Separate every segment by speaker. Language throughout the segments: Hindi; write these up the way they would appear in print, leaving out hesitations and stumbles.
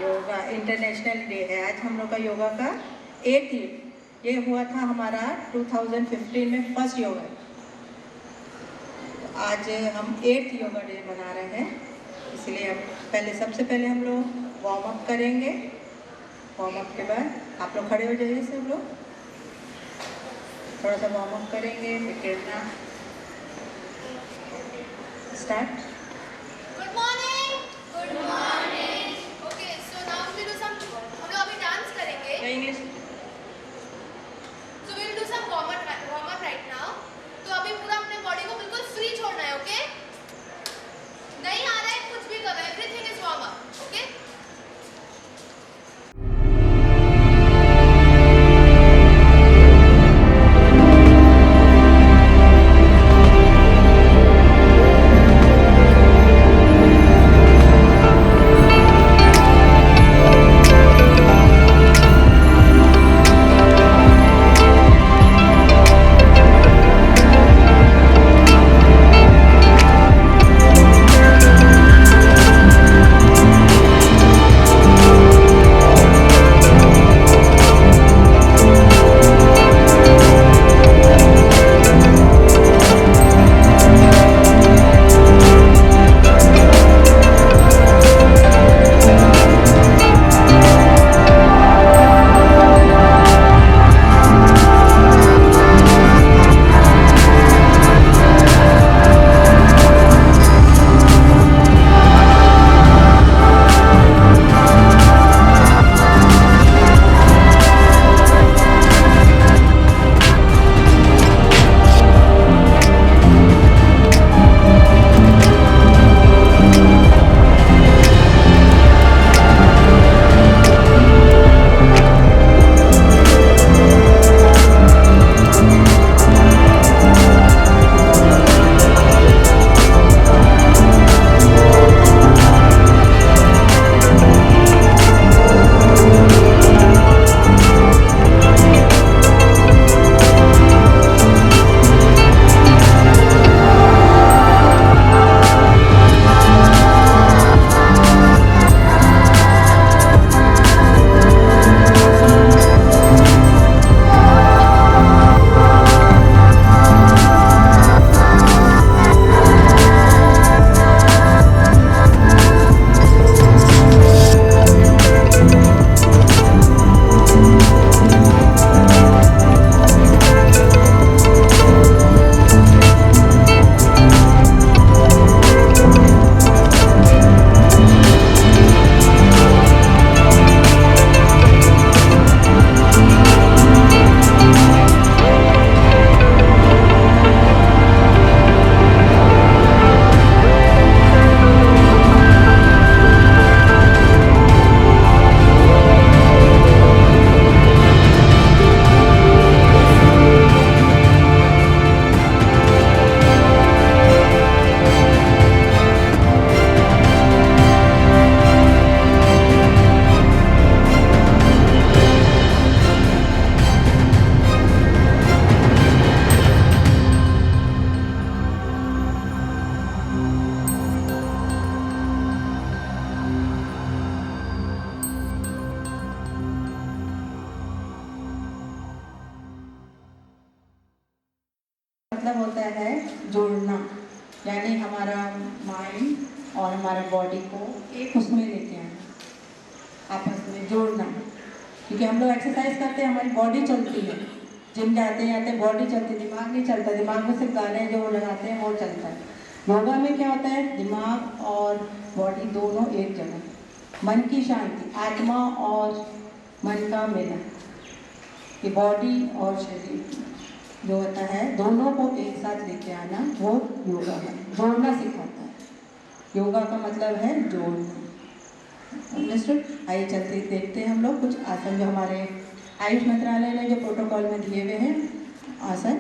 Speaker 1: योगा इंटरनेशनल डे है आज हम लोग का योगा का 8th ये हुआ था हमारा 2015 में फर्स्ट योगा। तो आज हम 8th योगा डे मना रहे हैं, इसलिए हम सबसे पहले हम लोग वार्म अप करेंगे। वार्म अप के बाद आप लोग खड़े हो जाइए, सब लोग थोड़ा सा वार्म अप करेंगे, फिर गिरना start.
Speaker 2: Good morning. Good morning. Okay, so now we do some, हम लोग अभी डांस करेंगे।
Speaker 1: English.
Speaker 2: So we will do some warm up right now. तो अभी पूरा अपने बॉडी को बिल्कुल फ्री छोड़ना है, ओके? नहीं आ रहा है कुछ भी करो, everything is warm up, okay?
Speaker 1: मतलब होता है जोड़ना, यानी हमारा माइंड और हमारा बॉडी को एक उसमें लेके आना, आपस में जोड़ना। क्योंकि हम लोग एक्सरसाइज करते हैं, हमारी बॉडी चलती है, जिम जाते हैं बॉडी चलती है, दिमाग नहीं चलता। दिमाग में सिर्फ गाने जो लगाते हैं वो चलता है। योगा में क्या होता है, दिमाग और बॉडी दोनों एक जगह, मन की शांति, आत्मा और मन का मिलन, ये बॉडी और शरीर जो होता है दोनों को एक साथ लेके आना, वो योगा है। जोड़ना सिखाता है। योगा का मतलब है जोड़ना। अंडरस्टूड। आइए चलते देखते हैं हम लोग कुछ आसन जो हमारे आयुष मंत्रालय ने जो प्रोटोकॉल में दिए हुए हैं आसन,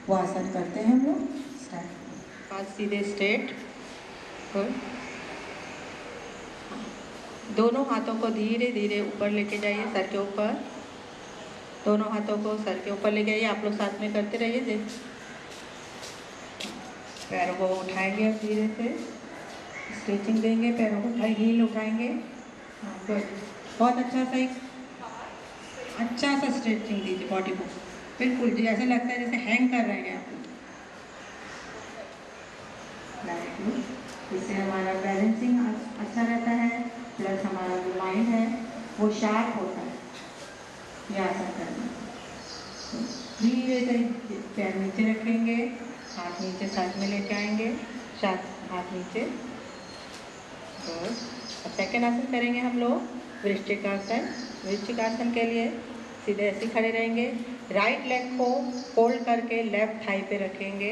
Speaker 1: वो आसन करते हैं हम लोग। स्टार्ट। हाथ सीधे स्ट्रेट। गुड। दोनों हाथों को धीरे धीरे ऊपर लेके जाइए, सर के ऊपर। दोनों हाथों को सर के ऊपर लेके आइए। आप लोग साथ में करते रहिए। देख, पैरों को उठाएंगे अब धीरे से, स्ट्रेचिंग देंगे, पैरों को उठाए, हील उठाएंगे। गुड, बहुत अच्छा सा एक अच्छा सा स्ट्रेचिंग दीजिए बॉडी को, बिल्कुल जी ऐसा लगता है जैसे हैंग कर रहे हैं आप। इससे हमारा बैलेंसिंग अच्छा रहता है, प्लस हमारा जो माइंड है वो शार्प होता है। ये आसन करना, धीरे से पैर नीचे रखेंगे, हाथ नीचे साथ में लेके आएंगे, साथ हाथ नीचे। गुड। अब सेकेंड आसन करेंगे हम लोग वृश्चिक आसन। वृश्चिक आसन के लिए सीधे ऐसे खड़े रहेंगे, राइट लेग को फोल्ड करके लेफ्ट थाई पे रखेंगे,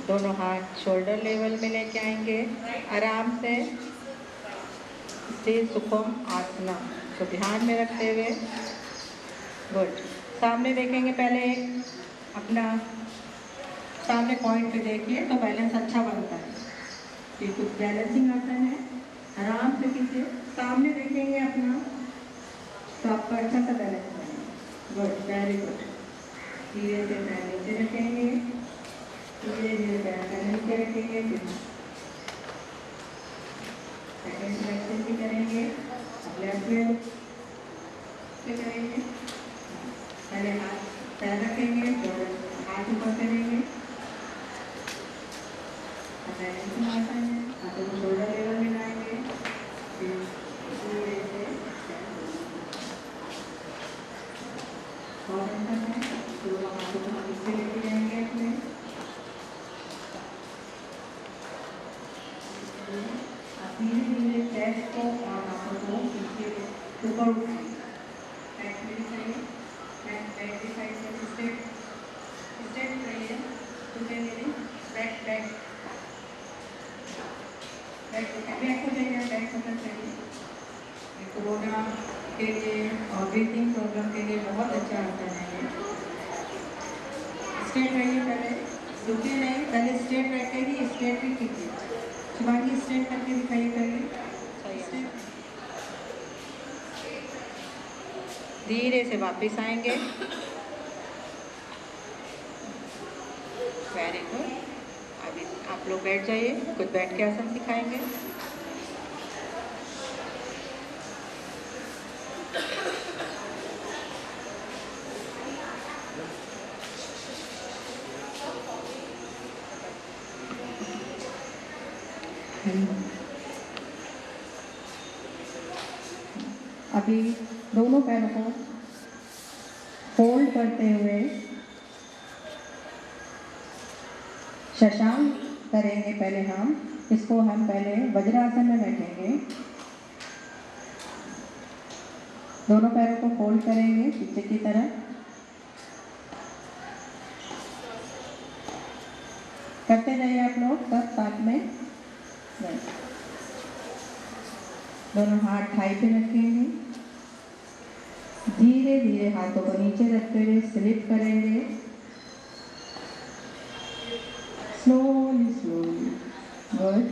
Speaker 1: दोनों हाथ शोल्डर लेवल में लेके आएंगे, आराम से स्थिर सुखम आसना को ध्यान में रखते हुए। गुड। सामने देखेंगे, पहले अपना सामने पॉइंट पे देखिए तो बैलेंस अच्छा बनता है। ये कुछ बैलेंसिंग आसन है, आराम से कीजिए। सामने देखेंगे अपना तो आपका अच्छा सा बैलेंस बनेगा। Good, very good. धीरे से पैर नीचे रखेंगे, धीरे धीरे पैर नीचे रखेंगे, फिर सेकेंड एक्सरसाइज भी करेंगे। लेफ्ट में करेंगे, पहले हाथ पैर रखेंगे, हाथ ऊपर करेंगे, हाथों को शोल्डर लेवल में लाएंगे, फिर धीरे से और अंदर में दोनों हाथों को नीचे लेके जाएंगे अपने। धीरे धीरे चेस्ट को और हाथों को नीचे ऊपर उठाएंगे। बैक में दिखाइए, बैक दिखाइए, स्ट्रेट स्ट्रेट रहिए, टूटे मेरे बैक बैक बैक हो जाइए, बैक होना चाहिए। कोरोना के लिए और ब्रीथिंग प्रॉब्लम के लिए बहुत अच्छा आसन है ये। स्ट्रेट रहिए, पहले रुकिए नहीं, पहले स्ट्रेट रह के ही स्ट्रेट भी कीजिए। शिवानी स्ट्रेट करके दिखाइए, करिए। धीरे से वापस आएंगे। Very good. अभी आप लोग बैठ जाइए, कुछ बैठ के आसन सिखाएंगे। अभी दोनों पैरों को फोल्ड करते हुए शशांक करेंगे। पहले हम पहले वज्रासन में बैठेंगे, दोनों पैरों को फोल्ड करेंगे पीछे की तरफ, करते जाइए आप लोग सब साथ में। दोनों हाथ थाई पे रखेंगे, धीरे धीरे हाथों को नीचे रखते हुए स्लिप करेंगे, स्लोली स्लोली। गुड।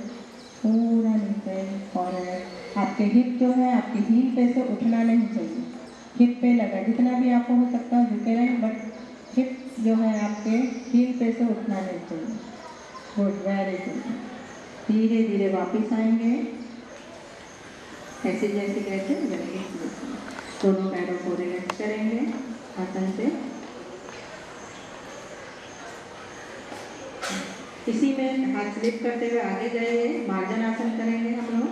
Speaker 1: पूरा नीचे फॉरवर्ड। आपके हिप जो है आपकी हील पे से उठना नहीं चाहिए, हिप पे लगा, जितना भी आपको हो सकता है झुके रहें, बट हिप जो है आपके हील पे से उठना नहीं चाहिए। Good, very good. धीरे धीरे वापस आएंगे, ऐसे जैसे कैसे दोनों पैरों को रिलैक्स करेंगे आसन से। इसी में हाथ स्लिप करते हुए आगे जाइए, मार्जन आसन करेंगे हम लोग।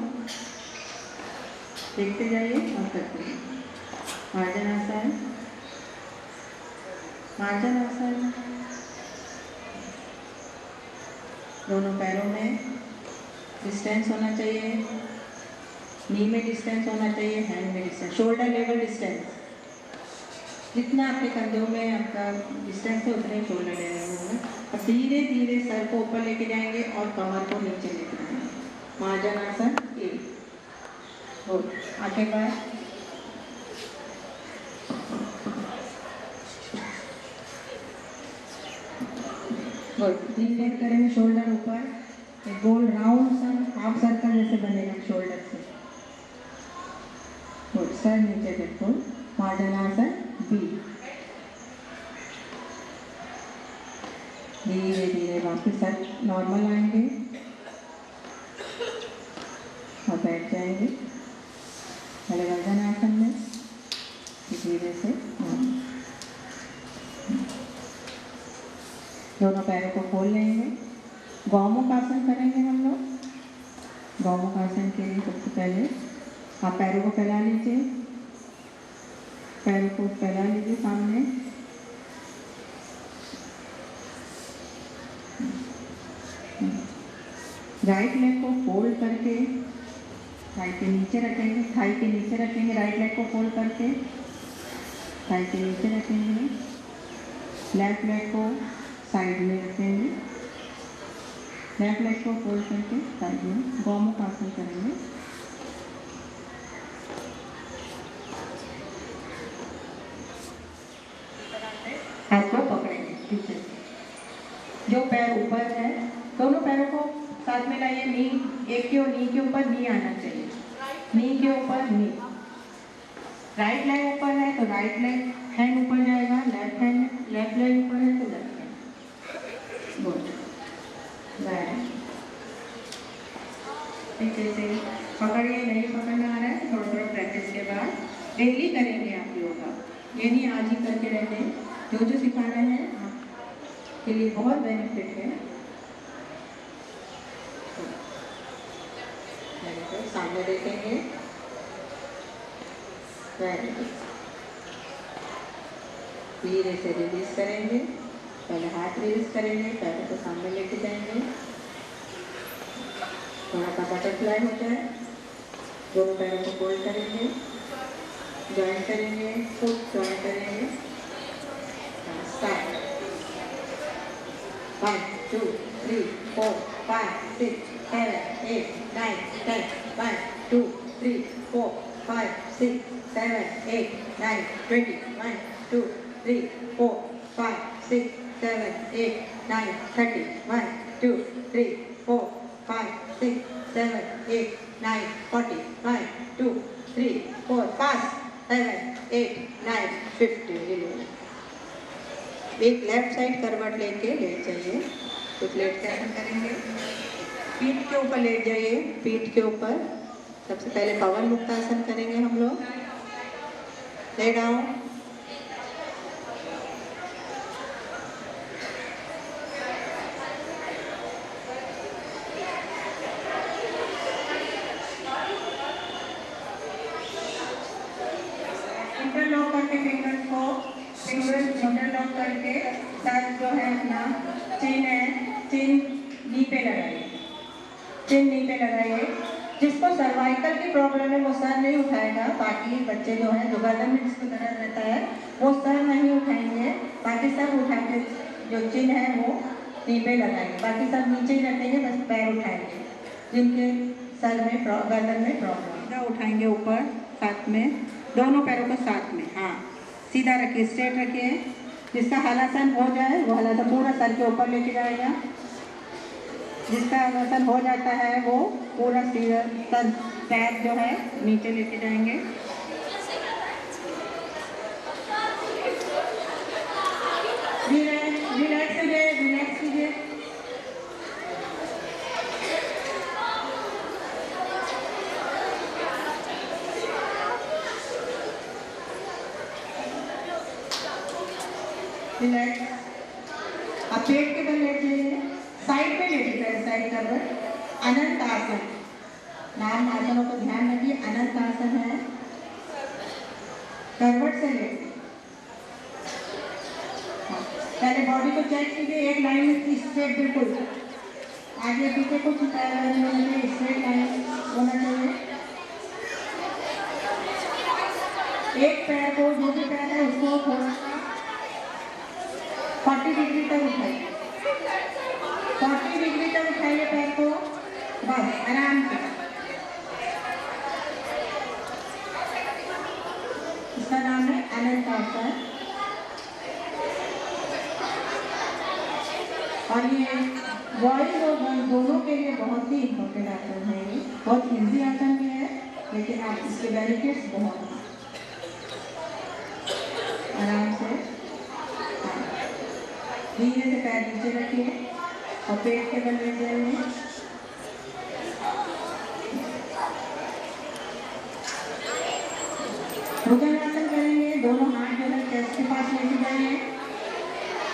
Speaker 1: देखते जाइए और करते जाइए। मार्जन आसन, मार्जन आसन। दोनों पैरों में डिस्टेंस होना चाहिए, नी में डिस्टेंस होना चाहिए, हैंड में डिस्टेंस, शोल्डर लेवल डिस्टेंस। जितना आपके कंधों में आपका डिस्टेंस है उतने शोल्डर लेवल होगा। और धीरे धीरे सर को ऊपर लेके जाएंगे और कमर को नीचे लेके जाएंगे। मार्जन आसन 1, गुड, आगे बढ़। गुड, रीलेट करेंगे शोल्डर ऊपर, एक गोल राउंड सा हाफ सर्कल जैसे बनेगा शोल्डर से। गुड, सर नीचे बिल्कुल, मार्जनासन बी। धीरे धीरे वापस सर नॉर्मल आएंगे और बैठ जाएंगे पहले वज्रासन में, धीरे से दोनों पैरों को खोल लेंगे। गौमुख आसन करेंगे हम लोग। गौमुख आसन के लिए सबसे पहले आप पैरों को फैला लीजिए, पैरों को फैला लीजिए सामने। राइट लेग को फोल्ड करके थाई के नीचे रखेंगे, थाई के नीचे रखेंगे, राइट लेग को फोल्ड करके थाई के नीचे रखेंगे। लेफ्ट लेग को साइड में रखेंगे, लेफ्ट लेग को फोल्ड करके साइड में। गौमुख आसन करेंगे। हाथ को पकड़ेंगे पीछे से, जो पैर ऊपर है दोनों पैरों को साथ में लाइए। नी एक के और नी के ऊपर नी आना चाहिए, नी के ऊपर नी। राइट लेग ऊपर है तो राइट लेग हैंड ऊपर जाएगा, लेफ्ट लेग ऊपर है तो लेफ्ट हैंड। गुड, पीछे से पकड़िए, नहीं पकड़ना आ रहा है थोड़ा थोड़ा प्रैक्टिस के बाद डेली करेंगे आप योगा। ये नहीं आज ही करके रहते, जो सिखा रहे हैं आपके लिए बहुत बेनिफिट है। सामने देखेंगे, धीरे से रिलीज करेंगे। पहले हाथ रिलीज करेंगे, पैरों को सामने लेके जाएंगे, थोड़ा सा बटरफ्लाई हो जाए। दोनों पैरों को फोल्ड करेंगे, ज्वाइन करेंगे, फुट ज्वाइन करेंगे। 1 2 3 4 5 6 7 8 9 10 1 2 3 4 5 6 7 8 9 20 1 2 3 4 5 6 7 8 9 30 1 2 3 4 5 6 7 8 9 40 1 2 3 4 5 7 8 9 50। एक लेफ्ट साइड करवट लेके लेट जाइए। कुछ लेट के आसन करेंगे, पीठ के ऊपर लेट जाइए, पीठ के ऊपर। सबसे पहले पवन मुक्त आसन करेंगे हम लोग। ले डाउन, इंटरलॉक करके फिंगर्स को, फिंगर्स इंटरलॉक करके सर जो है अपना चिन है, चिन नी पे लगाइए, चिन नी पे लगाइए। जिसको सर्वाइकल की प्रॉब्लम है वो सर नहीं उठाएगा, बाकी बच्चे जो हैं जो गर्दन में जिसको दर्द रहता है वो सर नहीं उठाएंगे, बाकी सब उठा के जो चिन है वो नी पे लगाएंगे, बाकी सब नीचे ही रखेंगे, बस पैर उठाएंगे जिनके सर में गर्दन में प्रॉब्लम। उठाएंगे ऊपर साथ में, दोनों पैरों को साथ में, हाँ सीधा रखिए, स्ट्रेट रखिए। जिसका हलासन हो जाए वो हलासन पूरा सर के ऊपर लेके जाएगा, जिसका हलासन हो जाता है वो पूरा सीधा सर पैर जो है नीचे लेके जाएंगे। रिलैक्स कीजिए, रिलैक्स कीजिए। रिलैक्स, अब पेट के बल लेट जाइए, साइड में लेटिए, साइड करवट। अनंत आसन, नाम आसनों को ध्यान रखिए, अनंत आसन है। करवट से लेट, पहले बॉडी को चेक कीजिए, एक लाइन में स्ट्रेट, बिल्कुल आगे पीछे कुछ स्ट्रेट लाइन होना चाहिए। एक पैर को, जो भी पैर है उसको थोड़ा 40 डिग्री तक उठाइए, 40 डिग्री तक उठाइए पैर को, बस आराम से। इसका नाम है एलन कार्टर। और ये बॉयज और गर्ल्स दोनों के लिए बहुत ही इम्पोर्टेंट आसन है। ये बहुत इजी आसन भी है, लेकिन आप इसके बेनिफिट्स बहुत हैं। आराम से धीरे से पैर नीचे रखिए और पेट के बल लेट जाइए। भुजंगासन करेंगे, दोनों हाथ जो है चेस्ट के पास लेके जाएंगे।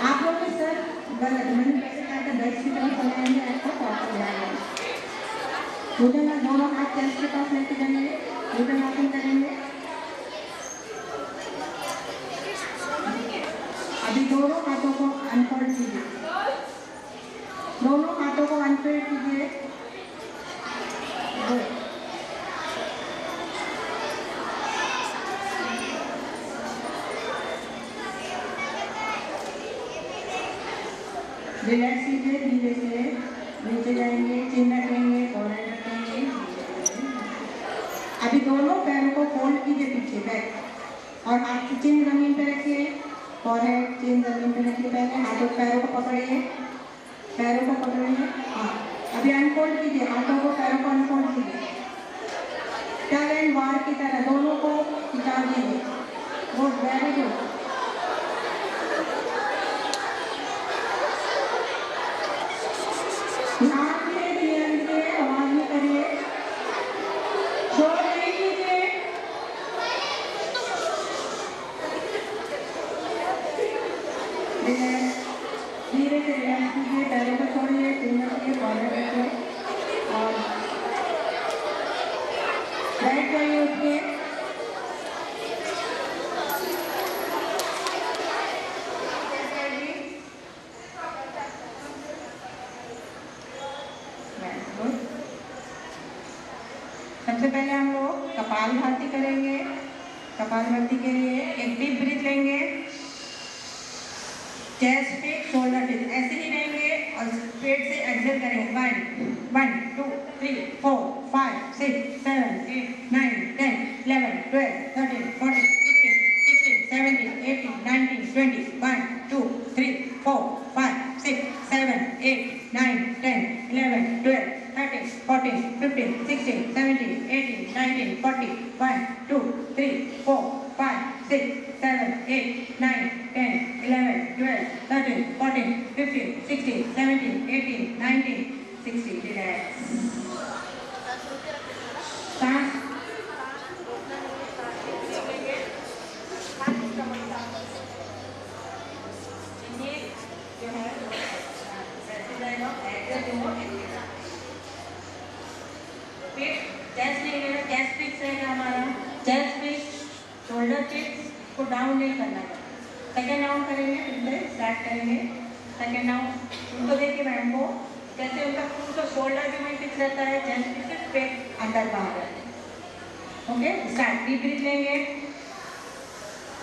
Speaker 1: आप लोग के सर गलत, मैंने कैसे कहा था बैक की तरफ चलाएंगे, ऐसा तो आपको ध्यान है। भुजंगासन दोनों हाथ चेस्ट के पास लेके जाएंगे, भुजंगासन करेंगे। अभी दोनों हाथों को अनफोल्ड कीजिए, दोनों हाथों को अनफोल्ड कीजिए। रिलैक्स कीजिए, धीरे से नीचे जाएंगे, चिन रखेंगे, फोरहेड रखेंगे। अभी दोनों पैरों को फोल्ड कीजिए पीछे बैक और हाथ की चिन जमीन पे रखिए, फोरहेड चिन जमीन पे रखिए। पहले हाथों पैरों को पकड़िए, पैरों को पकड़िए। हाँ, अभी अनफोल्ड कीजिए, हाथों को पैरों को अनफोल्ड कीजिए, टग एंड वार की तरह दोनों को खिंचा दीजिए। Good, very good. ध्यान दीजिए, आवाज नहीं करिए, शोर नहीं कीजिए। धीरे से रिलैक्स कीजिए, पैरों को छोड़िए, चिन रखिए, फोरहेड रखिए और बैठ जाइए उठ के। सबसे पहले हम लोग कपालभाति करेंगे। कपालभाति के लिए एक डीप ब्रीथ लेंगे, चेस्ट पे शोल्डर टिप ऐसे ही लेंगे और पेट से एक्सहेल करेंगे। 1 2 3 4 5 6 7 8 9 10 11 12 13 14 15 16 17 18 19 20 1 2 3 4 5 6 7 8 9 10 11 12 13 14 15 16 17 18 19 20 1 2 3 4 5 6 7 8 9 10 11 12 13 14 15 16 17 18 19 60। रिलैक्स। सांस ये जो है ऐसे जाएगा, ऐसे जो पेट चेस्ट नहीं लेना, चेस्ट फिक्स रहेगा हमारा। चेस्ट फिक्स, शोल्डर फिक्स को डाउन नहीं करना है। सेकेंड राउंड करेंगे, फिर से स्टार्ट करेंगे। सेकेंड राउंड उनको देखिए मैम को कैसे उनका शोल्डर जो में फिक्स रहता है, चेस्ट फिक्स, पेट अंदर बाहर है। Okay, start. डीप ब्रीथ लेंगे,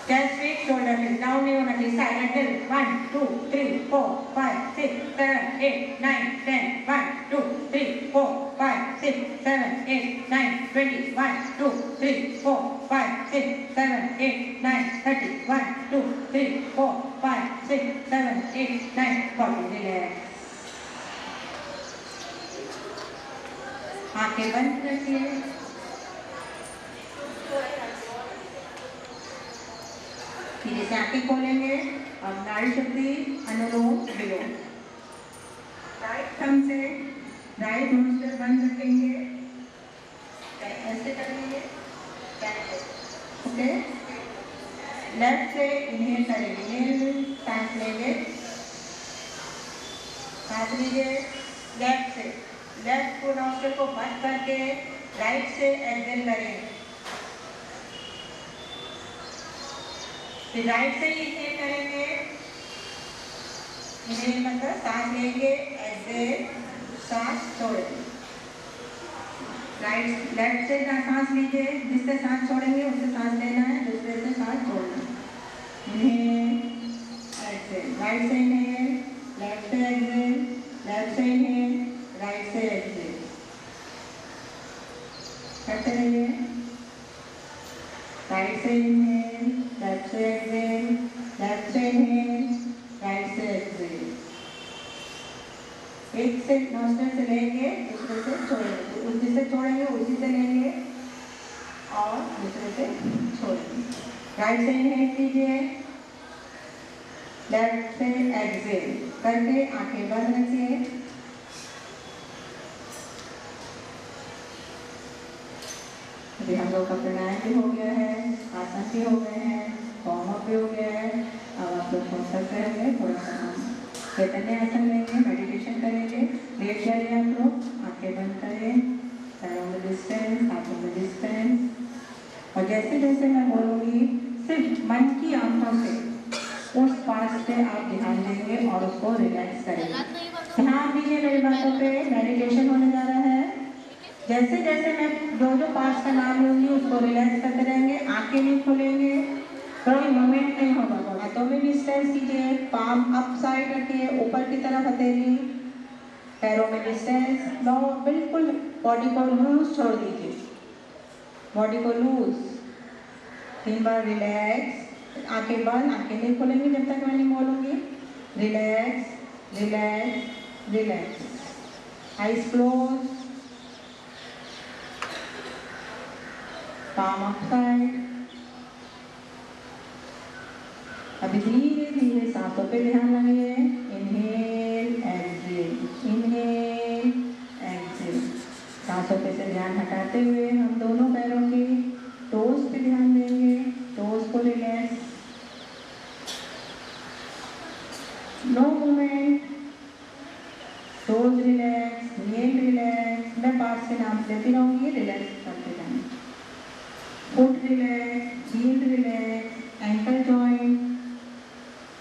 Speaker 1: chest fix, shoulder fix, down नहीं होना चाहिए। Start and 1 2 3 4 5 6 7 8 9 10 1 2 3 4 5 6 7 8 9 20 1 2 3 4 5 6 7 8 9 30 1 2 3 4 5 6 7 8 9 40। रिलैक्स। आंखें बंद रखिए। धीरे से आंखें खोलेंगे और नाड़ी शक्ति अनुलोम विलोम। राइट थंब से राइट नोस्ट्रिल बंद रखेंगे, ऐसे करेंगे, ओके। लेफ्ट से इनहेल करेंगे, इनहेल सांस लेंगे, सांस लीजिए लेफ्ट से, लेफ्ट को नोस्ट्रिल को बंद करके राइट से एक्सहेल करेंगे। फिर राइट से ही इनहेल करेंगे, इनहेल मतलब सांस लेंगे, एक्सहेल, सांस छोड़ेंगे। राइट लेफ्ट से सांस लीजिए, जिससे सांस छोड़ेंगे उससे सांस लेना है, दूसरे से सांस छोड़ना है। इनहेल, एक्सहेल, राइट से इनहेल, लेफ्ट से एक्सहेल, लेफ्ट से इनहेल, राइट से एक्सहेल करते रहिए। राइट से इनहेल, लेफ्ट से एक्सहेल, लेफ्ट से इनहेल, राइट से एक्सहेल। एक से नोस्ट्रल से लेंगे, दूसरे से छोड़ेंगे, उसी से छोड़ेंगे, उसी से लेंगे और दूसरे से छोड़ेंगे। राइट से इनहेल कीजिए, लेफ्ट से एक्सहेल करके आंखें बंद रखिए। अभी हम लोग का प्राणायाम भी हो गया है, आसन भी हो गए हैं, वार्म अप भी हो गया है। अब आप लोग सोच सकते होंगे, थोड़ा सा हम चैतन्य आसन लेंगे, मेडिटेशन करेंगे। लेट जाइए आप लोग, आंखें बंद करें, पैरों में डिस्टेंस, हाथों में डिस्टेंस। और जैसे जैसे मैं बोलूँगी सिर्फ मन की आंखों से उस पार्ट पे आप ध्यान देंगे और उसको रिलैक्स करेंगे। ध्यान दीजिए मेरी बातों पे, मेडिटेशन होने जा रहा है। जैसे जैसे मैं जो पार्ट्स का नाम लूँगी उसको रिलैक्स करते रहेंगे, आंखें नहीं खोलेंगे, कोई मूवमेंट नहीं होगा। हाथों में डिस्टेंस कीजिए, पाम अप साइड रखिए, ऊपर की तरफ हथेली, पैरों में डिस्टेंस लो, बिल्कुल बॉडी को लूज छोड़ दीजिए, बॉडी को लूज। 3 बार रिलैक्स, आंखें बंद, आंखें नहीं खोलेंगी जब तक मैं नहीं बोलूँगी। Relax, relax, relax, eyes close, palm up side। अभी धीरे धीरे सांसों पे ध्यान लगाइए। Inhale, exhale, inhale, exhale. सांसों पे से ध्यान हटाते हुए हम दोनों पैरों की टोज पे ध्यान देंगे, टोज को relax, no movement, toes relax, नील रिलैक्स। मैं पार्ट से नाम लेती रहूँगी, रिलैक्स करते जाएंगे। Foot relax, heel relax, ankle joint,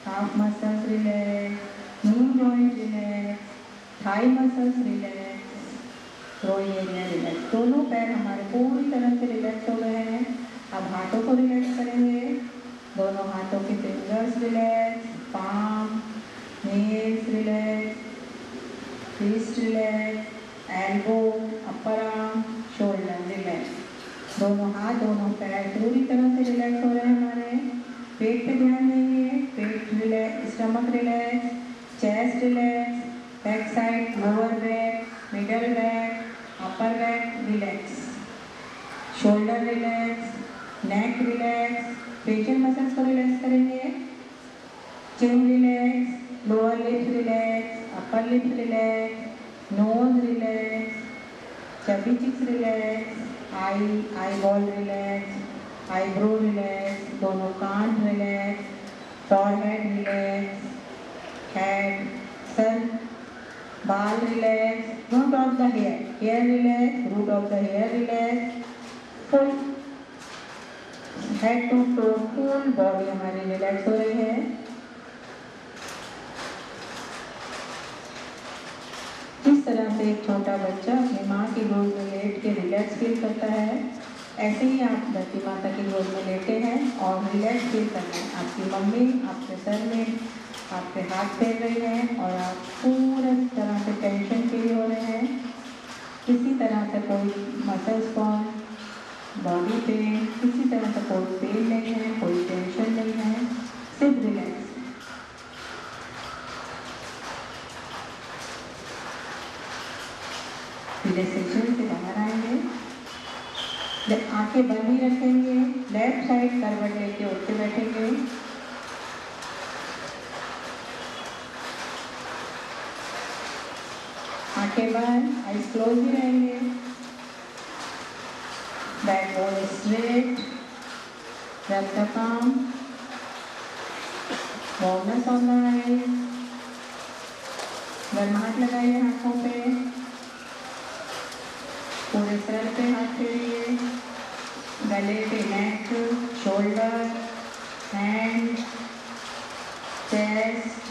Speaker 1: calf muscles relax, knee joint relax, thigh muscles relax, रोइंग एरिया रिलैक्स। दोनों पैर हमारे पूरी तरह से रिलैक्स हो गए हैं। अब हाथों को रिलैक्स करेंगे, दोनों हाथों के fingers relax, palm, nails relax, wrist relax, elbow, upper arm, shoulder relax. दोनों हाथ, दोनों पैर पूरी तरह से रिलैक्स हो रहे हैं हमारे। पेट पे ध्यान देंगे, पेट relax, stomach relax, chest relax, back side, lower back, middle back, upper back relax, shoulder relax, neck relax, facial muscles को रिलैक्स करेंगे। Chin relax, lower lip relax, upper lip relax, nose relax, chubby cheeks relax, eyeball relax, eyebrow relax, दोनों कान रिलैक्स, फॉरहेड रिलैक्स, हेड, सर, बाल relax, root of the hair relax, root of the hair relax, full head to toe full body हमारी रिलैक्स हो रही है। जिस तरह से एक छोटा बच्चा अपनी माँ की गोद में लेट के रिलैक्स फील करता है, ऐसे ही आप धरती माता की गोद में लेटे हैं और रिलैक्स फील कर रहे हैं। आपकी मम्मी आपके सर में आपके हाथ फेर रही है और आप पूरी तरह से टेंशन फ्री हो रहे हैं। किसी तरह से कोई मसल्स पर, बॉडी पे किसी तरह का कोई पेन नहीं है, कोई टेंशन नहीं है, सिर्फ रिलैक्स। रिलैक्सेशन से बाहर आएंगे, आंखें बंद ही रखेंगे, लेफ्ट साइड करवट लेके उठ के बैठेंगे। आंखें बंद, आइज क्लोज ही रहेंगे। बैकबोन स्ट्रेट, रब the palm, warmness on the eyes. गर्माहट लगाइए आंखों पे, पूरे सर पे हाथ फेरिए, गले पे neck, shoulder, hand, chest,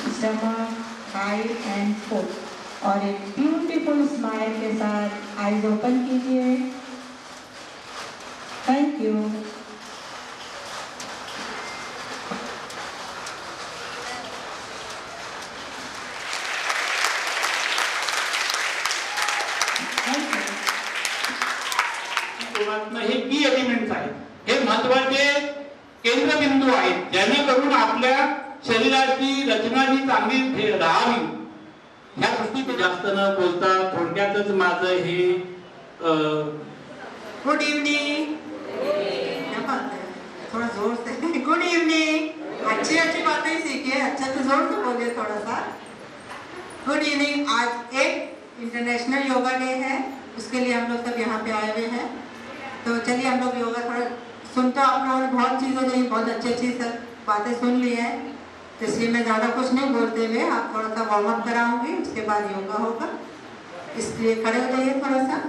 Speaker 1: stomach, thigh and foot. और एक ब्यूटीफुल स्माइल के साथ आईज ओपन कीजिए। Thank you.
Speaker 3: Uma असणं हे की एलिमेंट्स आहेत, हे महत्वाचे केंद्रबिंदू आहेत, जेणेकरून आपल्या शरीराची रचना जी चांगली राहावी ह्या दृष्टीने जास्त न बोलता थोडक्यातच माझं हे
Speaker 1: गुड इवनिंग, थोड़ा जोर से गुड इवनिंग। अच्छी अच्छी बातें सीखिए, अच्छा तो जोर से बोलिए थोड़ा सा। Good evening. आज एक इंटरनेशनल योगा डे है, उसके लिए हम लोग सब यहाँ पे आए हुए हैं। तो चलिए हम लोग योगा थोड़ा सुनते, आप लोगों ने बहुत चीज़ें नहीं, बहुत अच्छी अच्छी सब बातें सुन ली हैं, तो इसलिए मैं ज़्यादा कुछ नहीं बोलते हुए आप थोड़ा सा वार्म अप कराऊंगी, उसके बाद योगा होगा, इसलिए खड़े हो जाइए थोड़ा सा।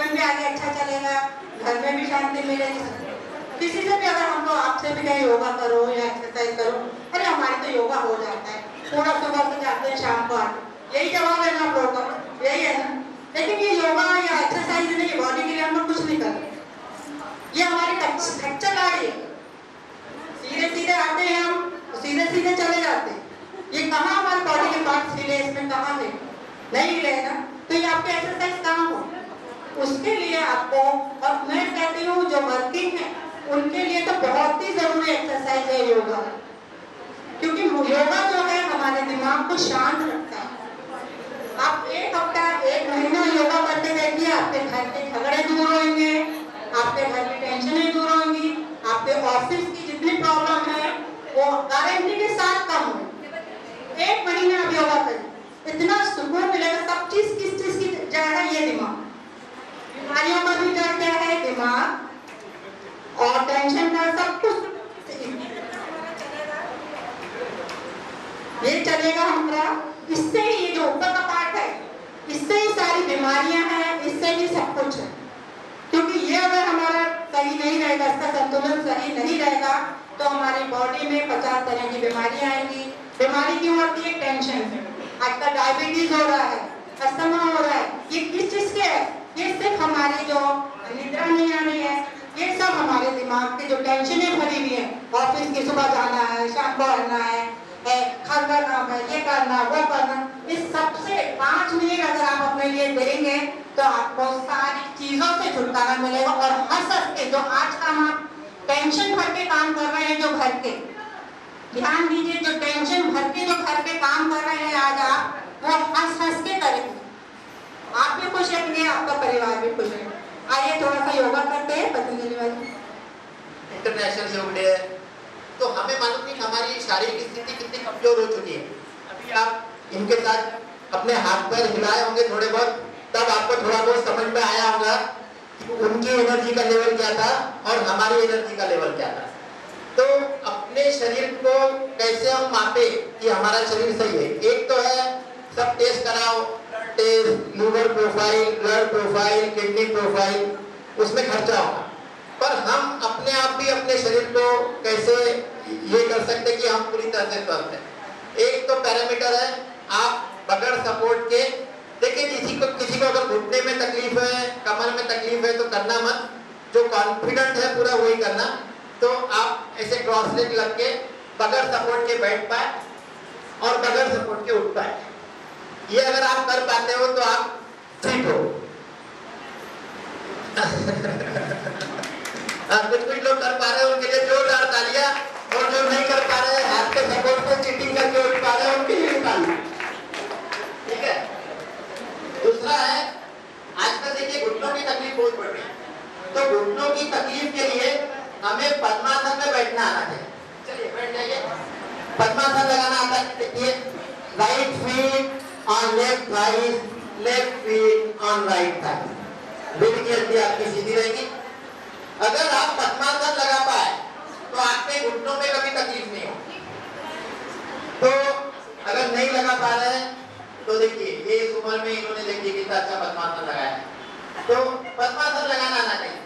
Speaker 1: मन भी आगे अच्छा चलेगा, घर में भी शांति मिलेगी। किसी से भी अगर हमको आपसे भी कहीं योगा करो या एक्सरसाइज करो, अरे हमारे तो योगा हो जाता है, पूरा सुबह से जाते हैं शाम को आते, यही जवाब है ना आप लोगों का, यही है ना। लेकिन ये योगा या एक्सरसाइज नहीं, बॉडी के लिए हम लोग कुछ नहीं कर रहे, ये हमारी खच्चर गाड़ी है। सीधे सीधे आते हैं हम, सीधे सीधे चले जाते हैं। ये कहाँ हमारे बॉडी के पार्ट्स हिले, इसमें कहाँ है, नहीं हिलेगा तो ये आपके एक्सरसाइज कहाँ हो। उसके लिए आपको, और मैं कहती हूँ जो वर्किंग है उनके लिए तो बहुत ही जरूरी एक्सरसाइज है योगा, क्योंकि योगा जो है हमारे दिमाग को शांत रखता है। आप एक हफ्ता, एक महीना योगा करते देखिए, आपके घर के झगड़े दूर होंगे, आपके घर की टेंशनें दूर होंगी, आपके ऑफिस की जितनी प्रॉब्लम है वो गारंटी के साथ कम होगी। एक महीना आप योगा करें, इतना सुकून मिलेगा। सब चीज किस चीज की जड़ है, ये दिमाग। बीमारियों का भी जड़ क्या है, दिमाग, और टेंशन का सब कुछ ये चलेगा हमारा। इससे ही ये जो ऊपर का पार्ट है, इससे ही सारी बीमारियां हैं, इससे ही सब कुछ है। क्योंकि ये अगर हमारा सही नहीं रहेगा, इसका संतुलन सही नहीं रहेगा, तो हमारी बॉडी में 50 तरह की बीमारियां आएंगी। बीमारी क्यों आती है, टेंशन से। आजकल डायबिटीज हो रहा है, अस्थमा हो रहा है, ये किस चीज के है, ये सिर्फ हमारी जो निद्रा नहीं आ रही है, ये सब हमारे दिमाग की जो टेंशनें भरी हुई है। ऑफिस की सुबह जाना है, शाम को आना है, घर का काम है, ये करना वो करना, इस सबसे 5 मिनट अगर आप अपने लिए देंगे तो आपको सारी चीजों से छुटकारा मिलेगा। और हंस हंस के, जो आज काम आप टेंशन भर के काम कर रहे हैं, जो घर के, ध्यान दीजिए, जो टेंशन भर के जो घर के काम कर रहे हैं आज आप, वो हंस हंस के करेंगे। आप भी खुश रहेंगे, आपका परिवार भी खुश रहेगा। आइए थोड़ा सा योगा करते हैं। पतंजलि वाले
Speaker 4: इंटरनेशनल योग डे है, तो हमें मालूम नहीं हमारी शारीरिक स्थिति कितनी कमजोर हो चुकी है। अभी आप इनके साथ अपने हाथ पैर हिलाए होंगे थोड़े बहुत, तब आपको थोड़ा बहुत समझ में आया होगा कि उनकी एनर्जी का लेवल क्या था और हमारी एनर्जी का लेवल क्या था। तो अपने शरीर को कैसे हम मापे कि हमारा शरीर सही है। एक तो है सब टेस्ट कराओ, test, liver profile, blood profile, kidney profile, उसमें खर्चा होगा। पर हम अपने आप भी अपने शरीर को कैसे ये कर सकते कि हम पूरी तरह से स्वस्थ हैं। एक तो पैरामीटर है, आप बगैर सपोर्ट के देखिए, किसी को अगर घुटने में तकलीफ है, कमर में तकलीफ है तो करना मत, जो कॉन्फिडेंट है पूरा वही करना। तो आप ऐसे क्रॉस लेग लग के बगैर सपोर्ट के बैठ पाए और बगैर सपोर्ट के उठ पाए। ये अगर आप कर पाते हो तो आप ठीक हो। कुछ लोग कर पा रहे हैं, उनके लिए जोरदार तालियां, और जो नहीं कर पा रहे हैं, हाथ के सपोर्ट से चीटिंग करके उठ पा रहे हैं, उनके लिए तालियां। ठीक है। दूसरा है, आजकल देखिए घुटनों की तकलीफ बहुत बढ़ रही है, तो घुटनों की तकलीफ के लिए हमें पद्मासन में बैठना आना चाहिए। चलिए बैठ जाइए। पद्मासन लगाना आता है। देखिए, right feet on left thigh, left feet on right thigh. रीढ़ की हड्डी आपकी सीधी रहेगी। अगर आप पद्मासन लगा पाए तो आपके घुटनों में कभी तकलीफ नहीं होगी। तो अगर नहीं लगा पा रहे हैं तो देखिए, ये इस उम्र में इन्होंने देखिए कितना अच्छा पद्मासन लगाया है। तो पद्मासन लगाना आना चाहिए।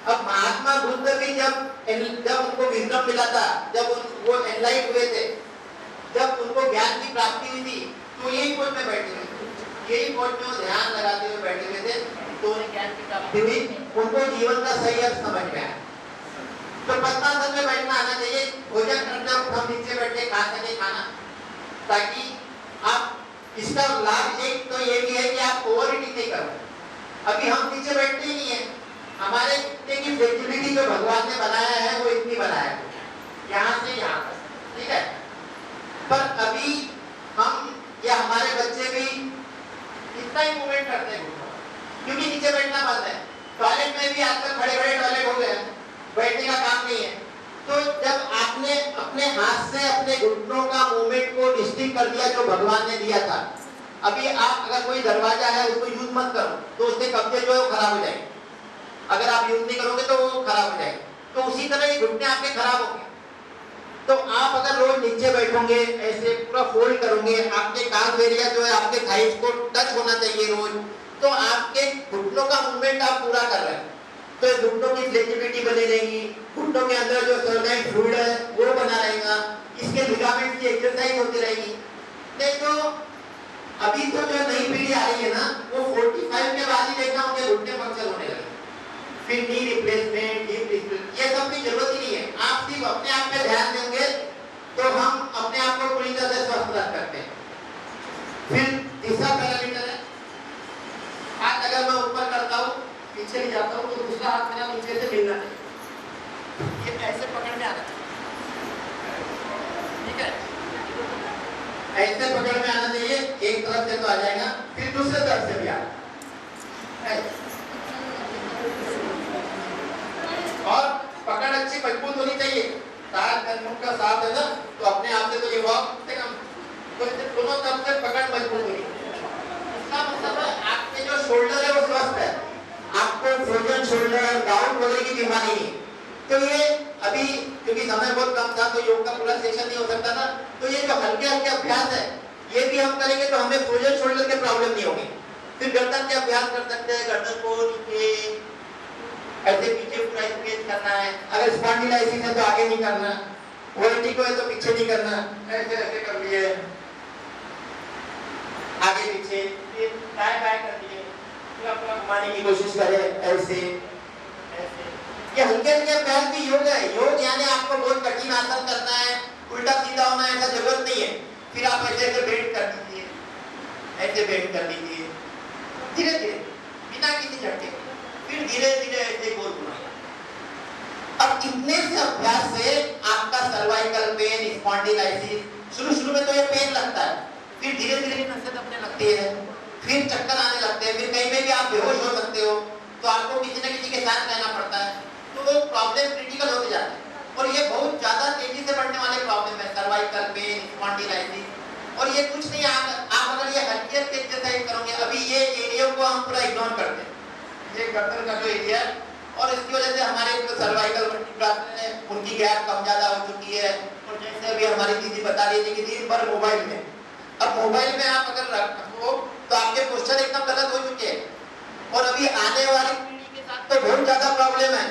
Speaker 4: अब महात्मा बुद्ध भी जब उनको विजडम मिला था, जब वो एनलाइट हुए थे, जब उनको ज्ञान की प्राप्ति हुई थी, तो यही पोज में बैठे हुए थे, यही पोज में ध्यान लगाते हुए बैठे हुए थे, तो उन्हें ज्ञान की प्राप्ति हुई, उनको जीवन का सही अर्थ समझ में आया। तो पद्मासन में बैठना आना चाहिए। भोजन करते वक्त हम नीचे बैठ के खा सके खाना, ताकि आप, इसका लाभ एक तो ये भी है कि आप ओवर ईटिंग नहीं करो। अभी हम नीचे बैठते ही नहीं है, हमारे कुत्ते की फ्लेक्सिबिलिटी जो भगवान ने बनाया है वो इतनी बनाया है, यहाँ से यहाँ तक, ठीक है। पर अभी हम या हमारे बच्चे भी इतना ही मूवमेंट करते हैं, क्योंकि नीचे बैठना बंद है। टॉयलेट में भी आजकल खड़े खड़े टॉयलेट हो गए, बैठने का काम नहीं है। तो जब आपने अपने हाथ से अपने घुटनों का मूवमेंट को डिस्टिंक्ट कर दिया जो भगवान ने दिया था, अभी आप अगर कोई दरवाजा है उसको यूज मत करो, तो उसके कब्जे जो है वो खराब हो जाएंगे। अगर आप यूज नहीं करोगे तो वो खराब हो जाएंगे। तो उसी तरह ये घुटने आपके खराब होंगे। तो आप अगर रोज नीचे बैठोगे, ऐसे पूरा फोल्ड करोगे, आपके काफ एरिया जो है आपके थाइस को टच होना चाहिए रोज, तो आपके घुटनों का मूवमेंट आप पूरा कर रहे हैं, तो घुटनों की फ्लेक्सिबिलिटी बनी रहेगी, घुटनों के अंदर जो सर्वाइकल फ्लूइड है वो बना रहेगा, इसके लिगामेंट की एक्सरसाइज होती रहेगी। नहीं तो अभी तो जो नई पीढ़ी आ रही है ना, वो 45 के बाद ही देखना उनके घुटने पंक्चर होने लगे, फिर नी रिप्लेसमेंट, हिप रिप्लेसमेंट, ये सब की जरूरत ही नहीं है। आप सिर्फ अपने आप पे ध्यान देंगे तो हम अपने आप को पूरी तरह से स्वस्थ रख सकते हैं। फिर तीसरा पैरामीटर है हाथ, अगर मैं ऊपर करता हूँ पीछे नहीं जाता हूँ तो दूसरा हाथ मेरा नीचे से मिलना चाहिए, ये ऐसे पकड़ में आना चाहिए, ठीक है, ऐसे पकड़ में आना चाहिए, एक तरफ से तो आ जाएगा, फिर दूसरे तरफ से भी आएगा, और पकड़ अच्छी मजबूत होनी चाहिए। तार कदमों का साथ है ना, तो अपने आप से तो ये वॉक से कम, तो दोनों तरफ से पकड़ मजबूत होगी। इसका मतलब है आपके जो शोल्डर है वो स्वस्थ है, आपको फ्रोजन शोल्डर, डाउन वगैरह की बीमारी नहीं। तो ये अभी क्योंकि समय बहुत कम था तो योग का पूरा सेशन नहीं हो सकता था, तो ये जो हल्के हल्के अभ्यास है ये भी हम करेंगे तो हमें फ्रोजन शोल्डर के प्रॉब्लम नहीं होगी। फिर गर्दन के अभ्यास कर सकते हैं, गर्दन को नीचे ऐसे पीछे पूरा स्ट्रेच करना है, अगर स्पॉन्डिलाइसिस है तो आगे नहीं करना, वर्टिको है तो पीछे नहीं करना, ऐसे ऐसे कर लिए, आगे पीछे, फिर दाएं बाएं कर लिए, फिर अपना घुमाने की कोशिश करें, ऐसे ऐसे। ये हल्के हल्के अभ्यास भी योग है। योग यानी आपको बहुत कठिन आसन करना है, उल्टा सीधा होना है, ऐसा जरूरत नहीं है। फिर आप ऐसे ऐसे बेंड कर दीजिए, ऐसे बेंड कर दीजिए, धीरे धीरे बिना किसी झटके, फिर धीरे धीरे ऐसे गोल घुमाइए। अब इतने से अभ्यास से आपका सर्वाइकल पेन, स्पॉन्डिलाइसिस, शुरू में तो ये पेन लगता है, फिर धीरे धीरे नसें दबने लगती है, फिर चक्कर आने लगते हैं, फिर कहीं पे भी आप बेहोश हो सकते हो, तो आपको किसी न किसी के साथ रहना पड़ता है, तो वो प्रॉब्लम क्रिटिकल होते जाते हैं। और ये बहुत ज्यादा तेजी से बढ़ने वाले प्रॉब्लम है, सर्वाइकल पेन, स्पॉन्डिलाइसिस। और ये कुछ नहीं, आप अगर ये हल्की हल्की एक्सरसाइज करोगे, अभी ये एरिया को हम पूरा इग्नोर करते हैं, ये गर्दन का जो एरिया है, और इसकी वजह से हमारे जो सर्वाइकल है उनकी गैप कम ज्यादा हो चुकी है। और जैसे अभी हमारी दीदी बता रही थी कि दिन भर मोबाइल में, अब मोबाइल में आप अगर रखो तो आपके पोस्चर एकदम गलत हो चुके हैं। और अभी आने वाली पीढ़ी के साथ तो बहुत ज्यादा प्रॉब्लम है,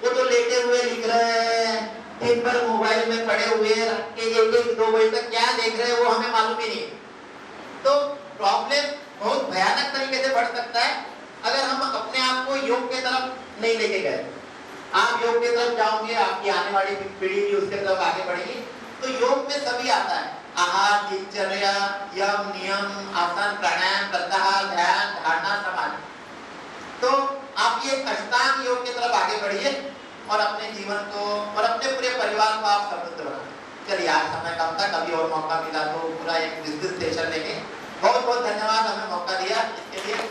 Speaker 4: वो तो लेटे हुए लिख रहे हैं, दिन भर मोबाइल में पड़े हुए रख के 1-2 बजे तक क्या देख रहे हैं वो हमें मालूम ही नहीं। तो प्रॉब्लम बहुत भयानक तरीके से बढ़ सकता है अगर हम अपने आप को योग के तरफ नहीं लेके गए। आप योग के तरफ जाओगे, आपकी आने वाली पीढ़ी भी उसके तरफ आगे बढ़ेगी। तो योग में सभी आता है, आहार, दिनचर्या, यम, नियम, आसन, प्राणायाम, प्रत्याहार, ध्यान, धारणा, समाधि। तो आप ये अष्टांग योग की तरफ आगे बढ़िए और अपने जीवन को और अपने पूरे परिवार को आप समृद्ध बनाएं। चलिए, आज समय कम था, कभी और मौका मिला तो पूरा एक विस्तृत सेशन लेंगे। बहुत बहुत धन्यवाद हमें मौका दिया इसके लिए।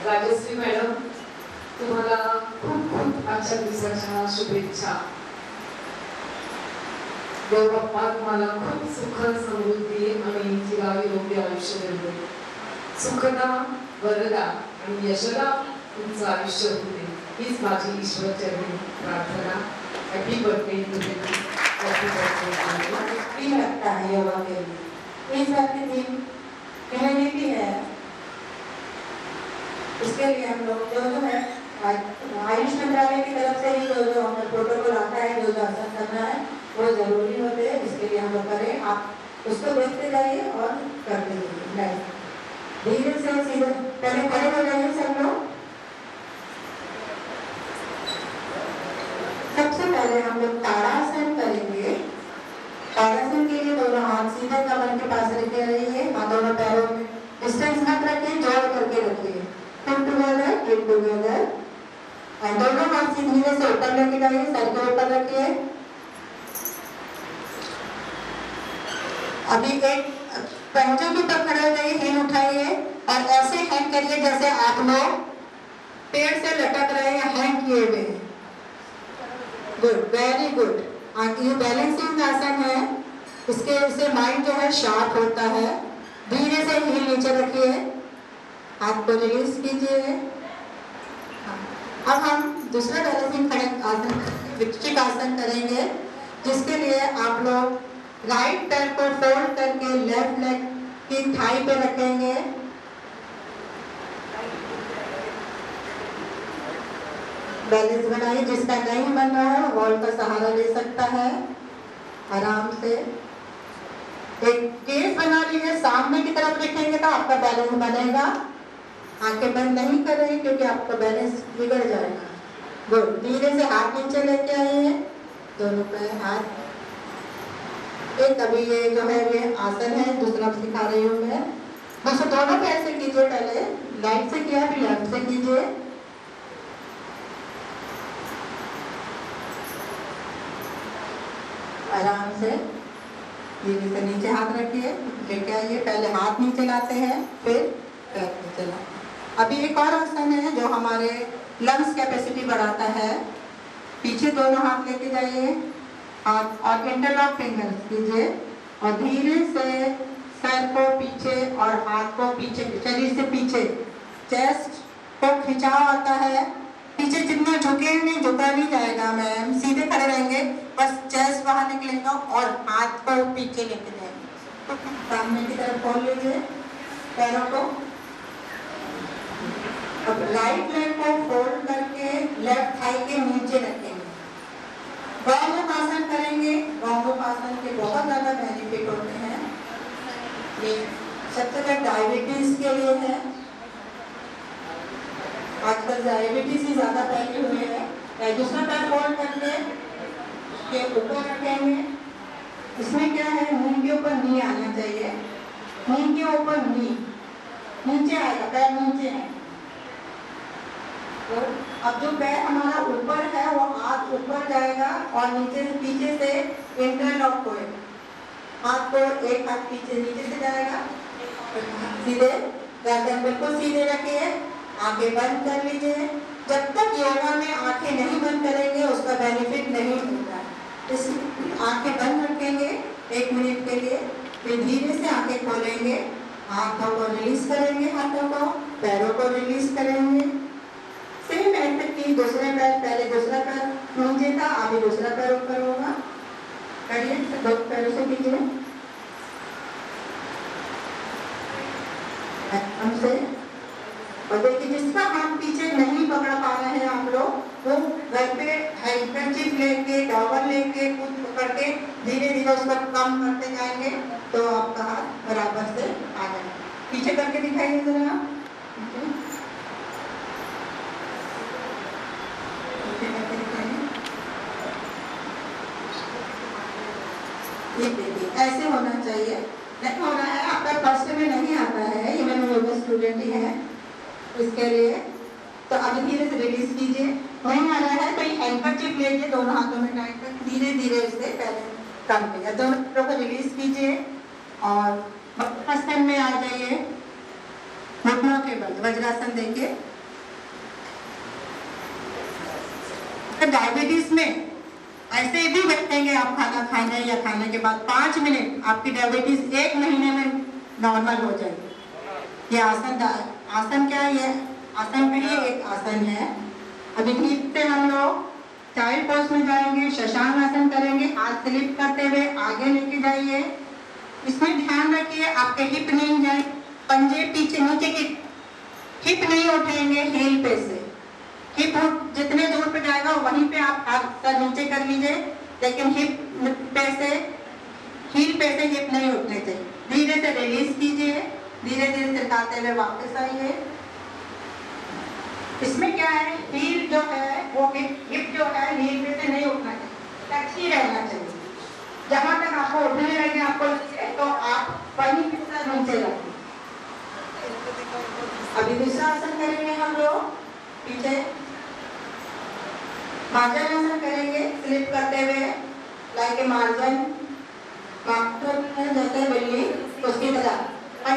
Speaker 5: राजश्री मॅडम, तुम्हाला खूप खूप आजच्या दिवसाच्या शुभेच्छा। देव बाप्पा तुम्हाला खूप सुख, समृद्धी आणि चिरायुरोग्य आयुष्य देऊ। सुखदा, वरदा आणि यशदा तुमचं आयुष्य होऊ दे, हीच माझी ईश्वरचरणी प्रार्थना। Happy birthday to you. Happy birthday.
Speaker 1: लगता है योगा के लिए इस बात के दिन भी है, इसके लिए हम लोग जो है आयुष मंत्रालय की तरफ से ही जो हमें प्रोटोकॉल आता है, जो आसन करना है वो जरूरी होते हैं। इसके लिए हम लोग करें, आप उसको देखते जाइए और करते जाइए धीरे से सीधे। पहले खड़े हो जाइए सब लोग। सबसे पहले हम लोग ताड़ासन करेंगे। ताड़ासन के लिए दोनों हाथ सीधे कमर के पास रखे रहिए, हाथ दोनों पैरों में डिस्टेंस मत रखिए, जोड़ करके रखिए। Come together, get together, और दोनों हाथ से धीरे से ऊपर लेके जाइए, सर के ऊपर रखिए। अभी एक पंजों के ऊपर खड़े हो जाइए, हैंड उठाइए और ऐसे हैंग करिए जैसे आप लोग पेड़ से लटक रहे हैं, हैंग किए हुए हैं। Good, very good. ये बैलेंसिंग आसन है, इसके से माइंड जो है शार्प होता है। धीरे से हील नीचे रखिए, हाथ को रिलीज कीजिए। अब हम दूसरा बैलेंसिंग आसन, विपरीत आसन करेंगे, जिसके लिए आप लोग राइट पैर को फोल्ड करके लेफ्ट लेग की थाई पे रखेंगे। बैलेंस बनाइए, जिसका नहीं बन रहा है वॉल का सहारा ले सकता है। आराम से एक केस बना लीजिए, सामने की तरफ देखेंगे तो आपका बैलेंस बनेगा। आंखें बंद नहीं करें क्योंकि आपका बैलेंस बिगड़ जाएगा। गुड, धीरे से हाथ नीचे लेके आइए, दोनों पैर हाथ। एक अभी ये जो है ये आसन है, दूसरा सिखा रही हूँ मैं। बस दोनों पैर से कीजिए, पहले राइट से किया फिर लेफ्ट से कीजिए। आराम से धीरे से नीचे हाथ रखिए, लेके आइए। पहले हाथ नीचे लाते हैं, फिर पैर नीचे लाते हैं। अभी एक और आसन है जो हमारे लंग्स कैपेसिटी बढ़ाता है। पीछे दोनों हाथ लेके जाइए, हाथ और इंटरलॉक फिंगर्स कीजिए और धीरे से सर को पीछे और हाथ को पीछे, शरीर से पीछे, चेस्ट को खिंचाव आता है। पीछे जितना झुके नहीं, झुका नहीं जाएगा मैम, सीधे खड़े रहेंगे, बस चेस्ट बाहर निकलेगा और हाथ को पीछे लेके जाएंगे। सामने की तरफ खोल लीजिए पैरों को। अब राइट लेग को फोल्ड करके लेफ्ट थाई के नीचे रखेंगे। गौमुख आसन करेंगे। गौमुख आसन के बहुत ज्यादा बेनिफिट होते हैं। ये सबसे पहले डायबिटीज के लिए है। आजकल डायबिटीज ही ज्यादा फैले हुए हैं। दूसरा पैर फोल्ड करके के ऊपर रखेंगे। इसमें क्या है, नी के ऊपर नी आना चाहिए, नी के ऊपर नी नीचे आएगा, पैर नीचे है। तो अब जो पैर हमारा ऊपर है वो हाथ ऊपर जाएगा और नीचे से पीछे से इंटरलॉक होएगा। हाथ को एक हाथ पीछे नीचे से जाएगा, सीधे गर्दन बिल्कुल सीधे रखिए, आंखें बंद कर लीजिए। जब तक योगा में आंखें नहीं बंद करेंगे उसका बेनिफिट नहीं मिलता है। इस आंखें बंद रखेंगे 1 मिनट के लिए, फिर धीरे से आंखें खोलेंगे, हाथों को रिलीज करेंगे, हाथों को, पैरों को रिलीज करेंगे। सेम मेथड की दूसरे पैर, पहले दूसरा पैर नीचे था, अभी दूसरा पैर ऊपर होगा। करिए, दो पैरों से कीजिए हमसे। और देखिए जिसका हाथ पीछे नहीं पकड़ पा रहे हैं आप लोग, वो घर पे हैंडकरचीफ लेके, टॉवल लेके, खुद पकड़ के धीरे धीरे उसको कम करते जाएंगे तो आपका हाथ बराबर से आ जाएगा। पीछे करके दिखाइए जरा। ऐसे होना चाहिए। नहीं हो रहा है, आपका फर्स्ट में नहीं आता है, इवन योगा स्टूडेंट ही है इसके लिए, तो अभी धीरे से रिलीज कीजिए। नहीं आ रहा है तो हैंडकरचीफ लीजिए, दोनों हाथों में टाइट कर धीरे धीरे उसे पहले कम कीजिए। दोनों हाथों को रिलीज कीजिए और वज्रासन में आ जाइए। घुटनों के बल वज्रासन देखिए। डायबिटीज में ऐसे भी बैठेंगे आप खाना खाने या खाने के बाद 5 मिनट, आपकी डायबिटीज 1 महीने में नॉर्मल हो जाएगी। ये आसन क्या है, ये आसन का ही एक आसन है। अभी धीरे से हम लोग चाइल्ड पोज में जाएंगे, शशांक आसन करेंगे। हाथ स्लिप करते हुए आगे लेके जाइए। इसमें ध्यान रखिए आपके हिप नहीं जाए, पंजे पीछे, नीचे की हिप नहीं उठेंगे, हील पे से हिप जितने दूर पे जाएगा वहीं पे आप हाथ सर नीचे कर लीजिए, लेकिन हिप पे से, हील पे से हिप नहीं उठने चाहिए। धीरे से रिलीज कीजिए, धीरे धीरे सिखाते हुए वापस आइए। इसमें क्या है, हील जो है वो हिप जो है हील पे से नहीं उठना चाहिए, टच ही रहना चाहिए। जहां तक आपको उठने लगे आपको तो आप वहीं पे सर नीचे रखें। अभी दूसरा आसन करेंगे हम लोग, पीछे मार्जन आसन करेंगे, स्लिप करते हुए लाइक ए मार्जन, जैसे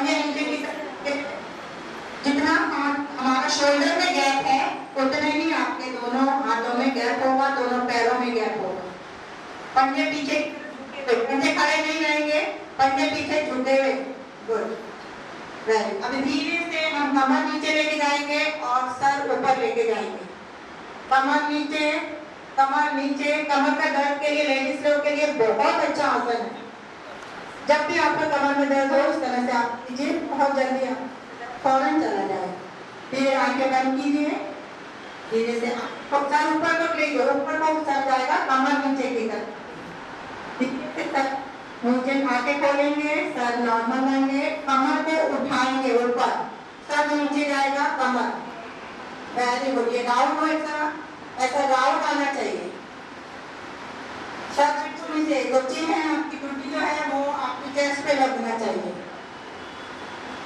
Speaker 1: पंजे नीचे की तरफ, जितना हमारा शोल्डर में गैप है उतने ही आपके दोनों हाथों में गैप होगा, दोनों पैरों में गैप होगा। पंजे पीछे, पंजे खड़े नहीं रहेंगे, पंजे पीछे झुके हुए। Good, very. अभी धीरे से हम कमर नीचे लेके जाएंगे और सर ऊपर लेके जाएंगे। कमर नीचे, कमर नीचे। कमर का दर्द के लिए, लेडीज लोग के लिए बहुत अच्छा आसन है। जब भी आपका कमर में दर्द हो इस तरह से आप कीजिए, बहुत जल्दी आप फौरन चला जाए। फिर आंखें बंद कीजिए, धीरे से सर ऊपर को ले जाओ, ऊपर को सर जाएगा कमर नीचे की तरफ। नीचे आंखें खोलेंगे, सर नॉर्मल रहेंगे, कमर को उठाएंगे ऊपर, सर नीचे जाएगा कमर। Very good. ये राउंड हो, ऐसा राउंड आना चाहिए। सर बिल्कुल से जो चिन्ह है आपकी टूटी जो है वो आपकी चेस्ट पे लगना चाहिए।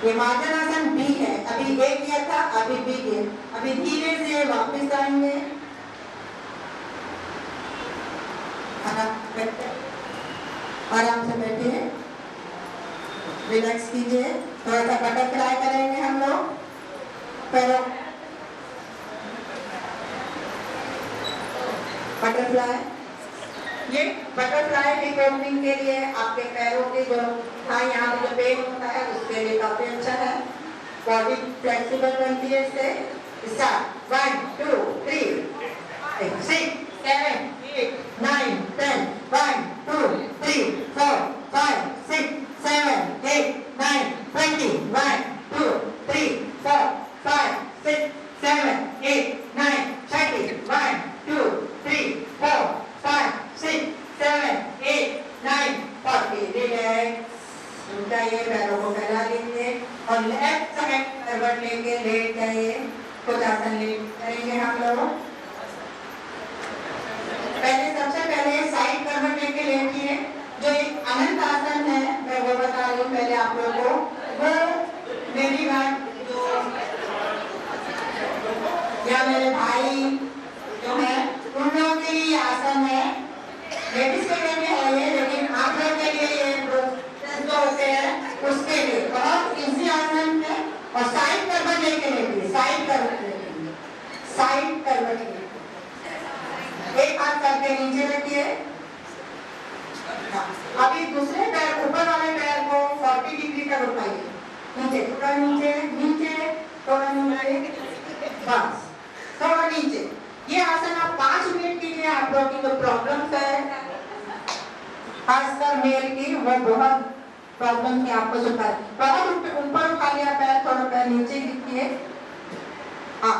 Speaker 1: ये मार्जनासन बी है, अभी ए किया था, अभी बी किया। अभी धीरे से वापस आएंगे, आराम से बैठिए, रिलैक्स कीजिए। थोड़ा सा बटरफ्लाई करेंगे हम लोग, पैरों बटरफ्लाई। ये बटरफ्लाई रिकवरिंग के लिए आपके पैरों के जो यहाँ पे जो पेन होता है उसके लिए काफी अच्छा है। बॉडी फ्लेक्सिबल बनती है इससे। स्टार्ट 1 2 3 5 6 7 8 9 10 1 2 3 4 5 6 7 8 9 20 1 2 3 4 5 6 7 8 9 30 1 2 3 4 5 6 7 8 9 40। रिलैक्स, उठाइए, पैरों को फैला लीजिए और लेफ्ट साइड करवट लेके लेट जाइए। कुछ आसन लेट करेंगे हम लोग। सबसे पहले साइड करवट लेके लेटिए। जो एक अनंत आसन है मैं वो बता रही हूँ पहले आप लोगों को। वो मेरी बात जो या मेरे भाई जो है उन लोगों के लिए आसन है, लेडीज के लिए भी है ये, लेकिन आप लोग के लिए ये जो होते हैं उसके लिए बहुत इजी आसन है। और साइड करवट लेके लेंगे, साइड करवट लेंगे, साइड करवट लेंगे। एक हाथ करके नीचे रखिए। अभी दूसरे पैर, ऊपर वाले पैर को 40 डिग्री तक उठाइए, नीचे थोड़ा, नीचे नीचे थोड़ा, नीचे बस थोड़ा नीचे। ये आसन आप 5 मिनट कीजिए। आप लोगों की जो प्रॉब्लम्स है खासकर मेल की, वो बहुत प्रॉब्लम की आपको सुधार। बहुत ऊपर उठा लिया पैर, थोड़ा पैर नीचे कीजिए। हाँ,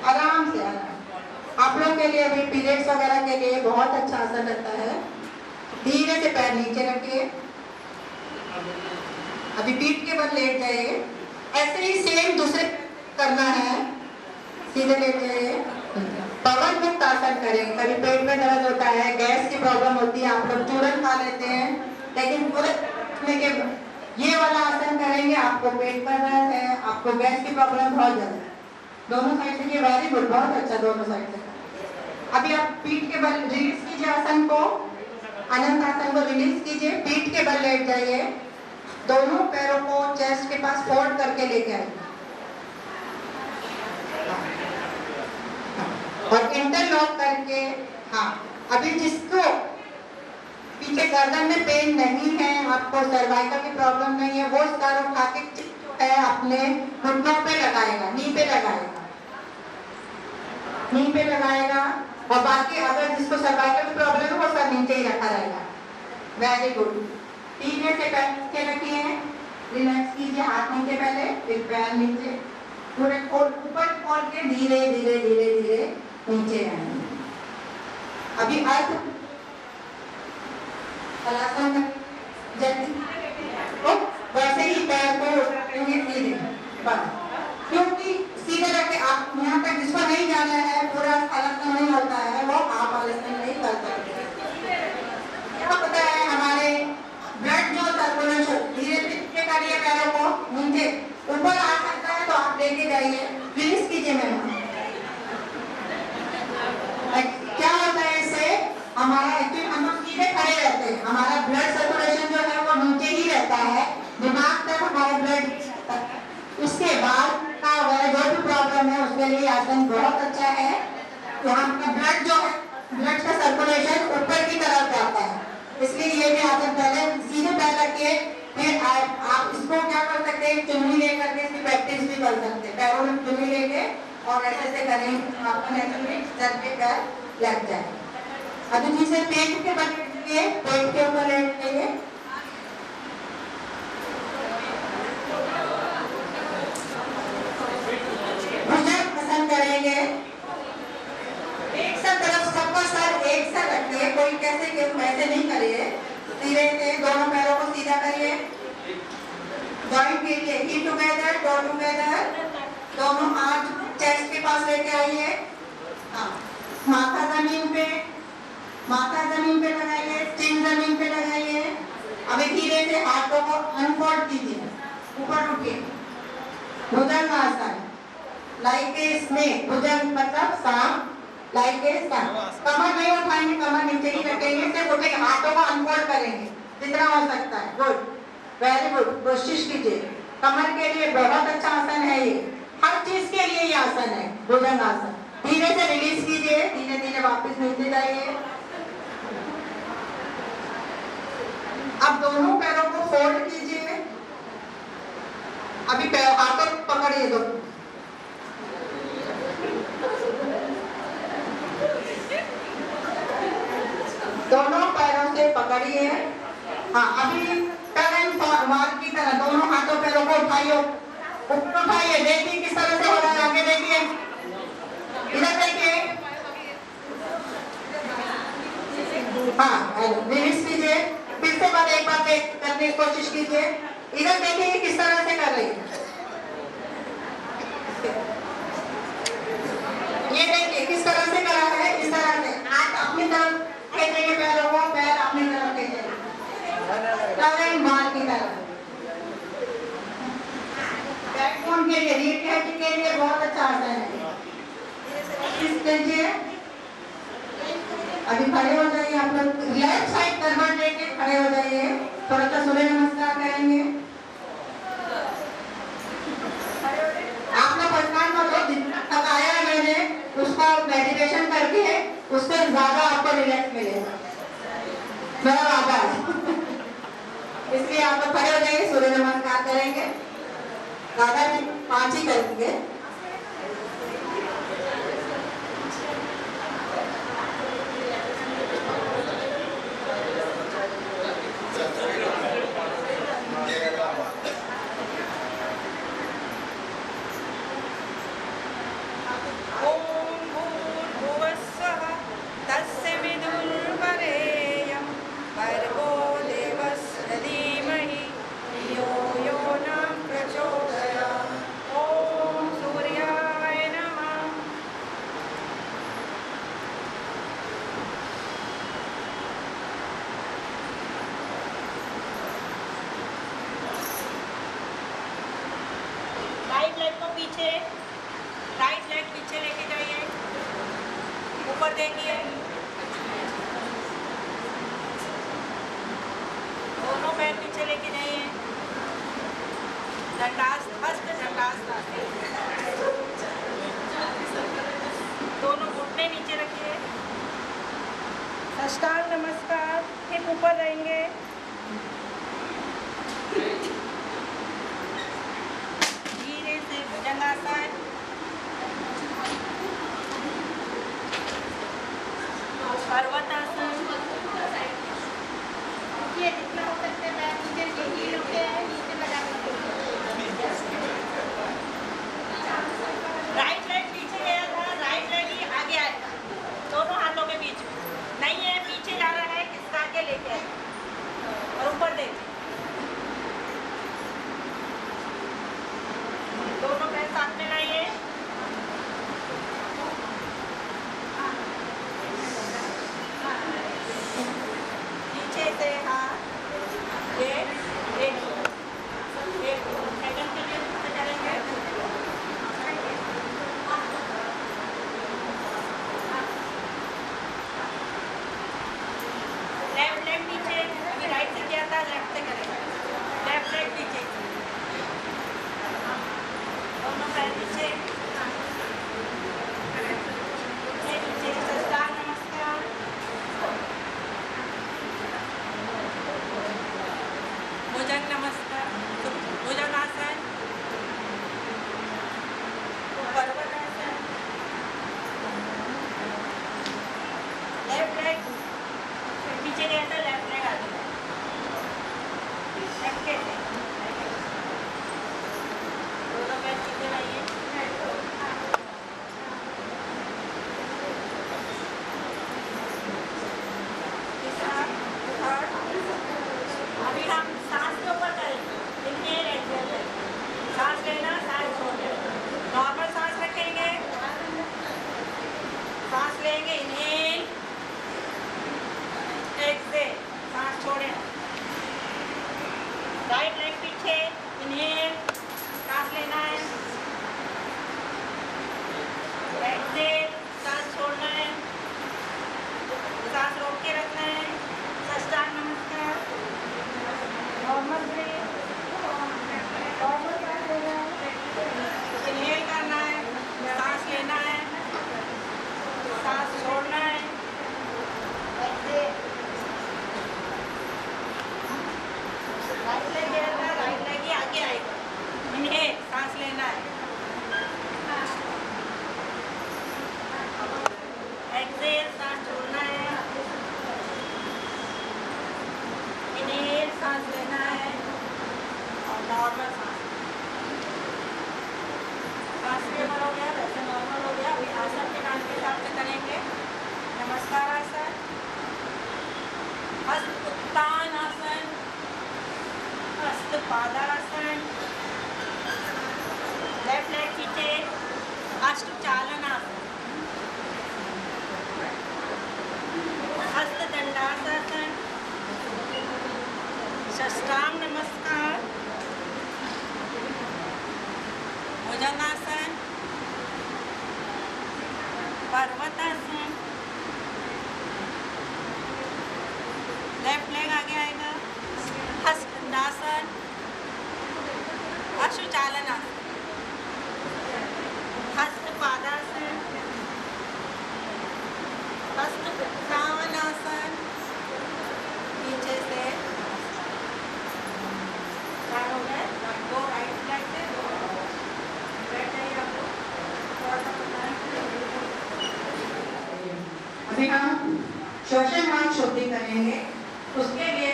Speaker 1: आराम से, आराम। आप लोग के लिए अभी पीरियड्स वगैरह के लिए बहुत अच्छा आसन रहता है। धीरे से पैर नीचे रखिए। अभी पीठ के बल लेट जाइए। ऐसे ही सेम दूसरे करना है, सीधे लेट जाइए। पवन मुक्त आसन करें। कभी पेट में दर्द होता है, गैस की प्रॉब्लम होती है, आप लोग चूरन खा लेते हैं, लेकिन पूरे ये वाला आसन करेंगे, आपको पेट में दर्द है, आपको गैस की प्रॉब्लम बहुत ज्यादा है, दोनों साइड से। ये वेरी गुड, बहुत अच्छा, दोनों साइड से। अभी आप पीठ के बल रिलीज कीजिए आसन को, अनंत आसन को रिलीज कीजिए। पीठ के बल लेट जाइए, दोनों पैरों को चेस्ट के पास फोल्ड करके लेके आइए और इंटरलॉक करके। हाँ, अभी जिसको पीछे गर्दन में पेन नहीं है, आपको सर्वाइकल की प्रॉब्लम नहीं है, वो सर उठा के अपने घुटनों पे लगाएगा, नी पे लगाएगा, नी पे लगाएगा। और बाकी अगर जिसको सर्वाइकल की प्रॉब्लम है वो सर नीचे ही रखा रहेगा। Very good. धीरे से पैर नीचे रखिए, रिलैक्स कीजिए, हाथ नीचे पहले, फिर पैर नीचे, पूरे ऊपर खोल के धीरे धीरे धीरे धीरे नीचे आएंगे। अभी अर्थ वैसे ही पैर को उठाएंगे सीधे, बस। क्योंकि सीधे रखे आप यहाँ तक जिसको नहीं जाना है, पूरा आलसन नहीं होता है, वो आप आलसन नहीं कर सकते। क्या पता है हमारे ब्लड जो सर्कुलेशन धीरे धीरे करिए, पैरों को नीचे ऊपर आ सकता है तो आप लेके जाइए, रिलीज कीजिए। मैम क्या होता है इससे, हमारा एक्चुअली हम सीधे खड़े रहते हैं, हमारा ब्लड सर्कुलेशन जो है वो नीचे ही रहता है, दिमाग तक हमारा ब्लड उसके बाद का वह जो भी प्रॉब्लम है उसके लिए आसन बहुत अच्छा है। यहाँ का ब्लड जो है, ब्लड का सर्कुलेशन ऊपर की तरफ जाता है, इसलिए ये भी आसन पहले सीधे पैर रखिए, फिर आप इसको क्या कर सकते हैं, चुन्नी लेकर के इसकी प्रैक्टिस भी कर सकते हैं। पैरों में चुन्नी लेके और ऐसे करेंगे, आपका नेचुरली सर पे पैर लग जाए। अभी जिसे पेट के बल लिए पेट के ऊपर लेट जाइए, भुजंग आसन करेंगे। एक सा तरफ सबका सर एक सा रखिए, कोई कैसे वैसे नहीं करिए, सीधे से दोनों पैरों को सीधा करिए, जॉइंट कीजिए, हीप टुगेदर, टो टुगेदर, दोनों हाथ चेस्ट के पास लेके आइए। हाँ, माथा जमीन पे लगाइए, चिन जमीन पे लगाइए। अभी धीरे से हाथों को अनफोल्ड कीजिए, ऊपर उठिए, भुजंग आसन, लाइक ए स्नेक, भुजंग मतलब सांप, लाइक ए सांप। कमर नहीं उठाएंगे, कमर नीचे ही रखेंगे, सिर्फ उठेंगे, हाथों को अनफोल्ड करेंगे जितना हो सकता है। गुड, वेरी गुड, कोशिश कीजिए। कमर के लिए बहुत अच्छा आसन है ये, हर चीज के लिए ये आसन है, भुजंग आसन। धीरे से रिलीज कीजिए, धीरे धीरे वापस नीचे जाइए। अब दोनों पैरों को फोल्ड कीजिए, अभी हाथों पकड़िए दोनों पैरों से पकड़िए। हाँ, अभी टर्न मार्क की तरह दोनों हाथों पैरों को उठाइए, ऊपर उठाइए, देखिए किस तरह से हो रहा है, आगे देखिए, इधर देखिए। हाँ, रिलीज कीजिए, फिर से बात एक बार करने की कोशिश कीजिए, इधर देखिए किस तरह से कर रही है, ये देखिए किस तरह से कर रहा है, इस तरह से हाथ अपनी तरफ खींचेंगे, पैरों को, पैर अपनी तरफ खींचेंगे, टर्न मार्क की तरह। बैकबोन के लिए, रीढ़ की हड्डी के लिए बहुत अच्छा आसन है। कीजिए, अभी खड़े हो जाइए, आप लोग लेफ्ट साइड करवट लेके खड़े हो जाइए, थोड़ा सा सूर्य नमस्कार करेंगे। आप लोग परेशान मत हो, जितना थकाया है मैंने उसका मेडिटेशन करके उससे ज्यादा आपको रिलैक्स मिलेगा, मेरा वादा है। इसलिए आप लोग खड़े हो जाइए, सूर्य नमस्कार करेंगे, ज्यादा 5 ही करेंगे।
Speaker 6: राइट लेग पीछे लेके जाइए, ऊपर देखिए, दोनों पैर पीछे लेके जाइए, हस्त दंडासन, दोनों घुटने नीचे रखिए, साष्टांग नमस्कार, हिप ऊपर रहेंगे, धीरे से भुजंगासन, पर्वतासन,
Speaker 2: ये जितना हो सकता है नीचे नीचे लगा
Speaker 6: राइट लेग पीछे गया था, राइट लेग ही आगे आएगा, दोनों हाथों के बीच में नहीं है, पीछे जा रहा है, किसका आगे लेके आए, हल्के से दोनों पैर सीधे लाइए। अभी हम सांस के ऊपर करेंगे, इनहेल एक्सहेल, सांस लेना सांस छोड़ना, नॉर्मल सांस रखेंगे, सांस लेंगे, इनहेल एक्सहेल, सांस छोड़े, राइट लेग पीछे, इनहेल, सांस लेना है, एक्सहेल, सांस छोड़ना है, सांस रोक के रखना है, साष्टांग नमस्कार, नॉर्मल ब्रीथ, नॉर्मल सांस लेना है, इनहेल करना है, सांस लेना है, सांस छोड़ना है, एक्सहेल, राइट लेग ही आगे आएगा, इनहेल, सांस लेना है, एक्सहेल, सांस छोड़ना है, इनहेल, सांस लेना है और नॉर्मल सांस स्टेबल हो गया, वैसे नॉर्मल हो गया। अभी आसन के नाम के हिसाब से करेंगे। नमस्कार आसन, हस्त उत्तान आसन, हस्त पादासन, लेफ्ट लेग पीछे, अष्टचालन आसन, हस्त दंडासन, साष्टांग नमस्कार, भुजंगासन, पर्वतासन, लेफ्ट लेग आगे आएगा, हस्तदंडासन, अश्वचालनासन, हस्त पादासन, हस्त उत्थानासन, नीचे से चार हो गए, दो राइट साइड से, दो बैठ जाइए आप लोग, थोड़ा सा बताएं।
Speaker 1: अभी हम श्वसन मार्ग शुद्धि करेंगे। उसके लिए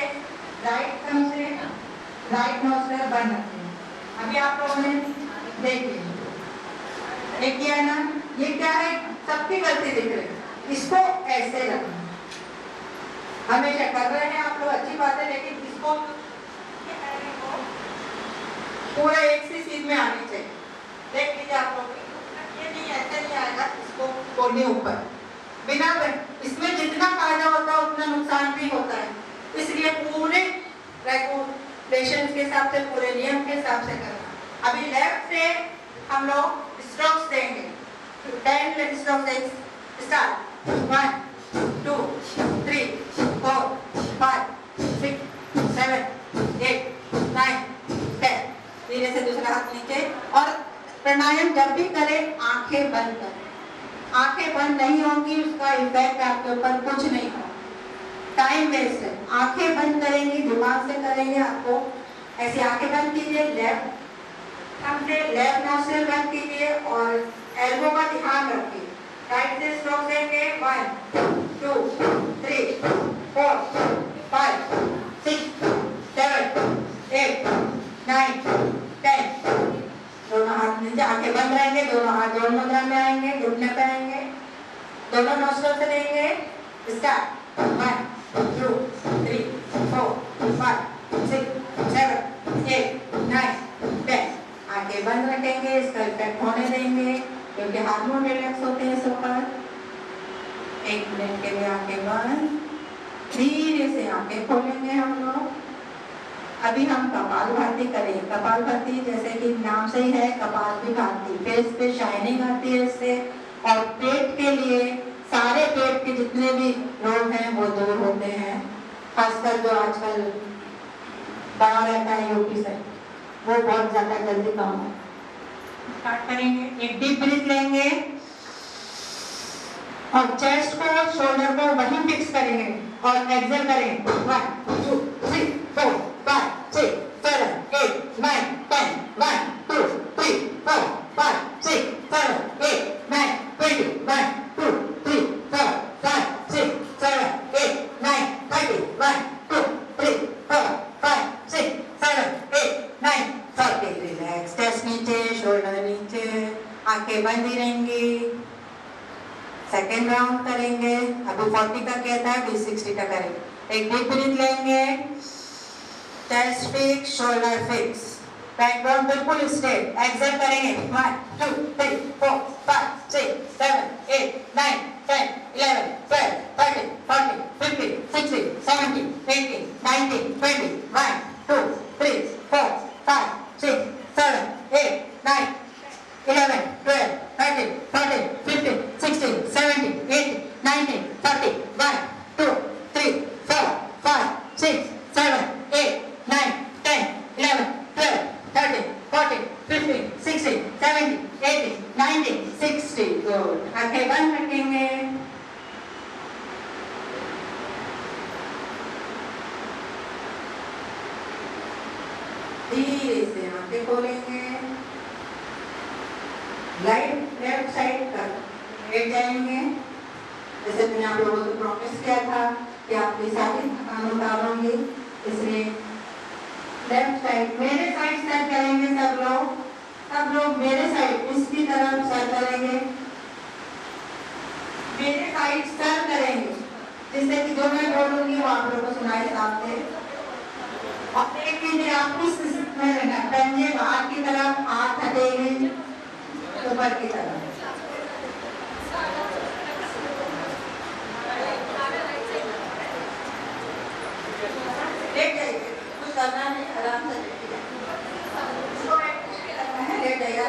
Speaker 1: राइट थंब से राइट नोस्ट्रल बंद रखें। अभी आप लोगों ने देख लिया, एक किया ना, ये क्या है, सबकी गलती दिख रही है, इसको ऐसे रखना। हमेशा कर रहे हैं आप लोग, अच्छी बात है, लेकिन इसको पूरा एक सी सीध में आनी चाहिए। देख लीजिए आप लोग, ये नहीं ऐसे नहीं आएगा, इसको कोने ऊपर बिना, इसमें जितना फायदा होता है उतना नुकसान भी होता है, इसलिए पूरे रेगुलेशंस के हिसाब से, पूरे नियम के हिसाब से करना। अभी लेफ्ट से हम लोग स्ट्रोक्स देंगे, 10 स्ट्रोक्स स्टार्ट, 1 2 3 4 5 6 7 8 9 10। धीरे से दूसरा हाथ नीचे। और प्राणायाम जब भी करें आंखें बंद करें, आंखें बंद नहीं होंगी, उसका इम्पैक्ट आपके ऊपर कुछ नहीं होगा, टाइम वेस्ट है। आंखें बंद करेंगे, दिमाग से करेंगे, आपको ऐसी आंखें बंद कीजिए, लेफ्ट थंब से लेफ्ट नोस्ट्रल बंद कीजिए और एल्बो का ध्यान रखिए। राइट से स्ट्रोक देंगे, 1 2 3 4 5 6 7 8 9 10। दोनों हाथ नीचे, आंखें बंद रहेंगे, दोनों हाथ जोड़ मुद्रा में आएंगे, घुटने पे आएंगे, दोनों नोस्ट्रल से लेंगे। स्टार्ट, 1 2 3 4 5 6 7 8 9 10। आंखें बंद रखेंगे, इसका इफेक्ट होने देंगे क्योंकि हार्मोन रिलैक्स होते हैं इस ऊपर। 1 मिनट के लिए आंखें बंद, धीरे से आंखें खोलेंगे हम लोग। अभी हम कपालभाति करेंगे। कपालभाति जैसे कि नाम से ही है, कपाल की भाती, फेस पे शाइनिंग आती है इससे, और पेट के लिए सारे पेट के जितने भी रोग हैं वो दूर होते हैं, खासकर जो आजकल बड़ा रहता है यूपी से, वो बहुत ज्यादा जल्दी कम है। स्टार्ट करेंगे, एक डीप ब्रीथ लेंगे और चेस्ट को, शोल्डर को वहीं फिक्स करेंगे और एक्सहेल करेंगे। 1 2 3 4 5 6 7 8 9 10 1 2 3 4 5 6 7 8 9 20 1 2 3 4 5 6 7 8 9 20 1 2 3 4 5 6 7 सेकेंड राउंड करेंगे। अभी 40 का किया था, अभी 60 का करेंगे। एक डीप ब्रीथ लेंगे, chest fix, shoulder fix, backbone बिल्कुल स्ट्रेट। एक्सेल करेंगे 1 2 3 4 5 6 7 8 9 10 11 12 13 14 15 16 17 18 19 20 1 2 3 4 5 6 7 8 9 11 12 13 14 15 16 17 18 19 20 1 2 3 4 5 6 7 8 9 10 11 12 13 14 15 16 17 18 19 60। गुड। आंखें बंद रखेंगे। धीरे से आंखें खोलेंगे। लेफ्ट साइड तक लेट जाएंगे। जैसे मैंने आप लोगों को प्रॉमिस किया था कि आपकी सारी थकान उतारूंगी, इसलिए लेफ्ट साइड मेरे साइड सर करेंगे। सब लोग मेरे साइड इसकी तरफ सर करेंगे, मेरे साइड सर करेंगे, जिससे कि जो मैं बोलूंगी वो आप लोगों को सुनाई साफ से। और एक कीजिए आप इस में रहना, पंजे बाहर की तरफ, हाथ हथेली ऊपर की तरफ। लेट जाइए, कुछ करना नहीं, आराम से लेट जाइए।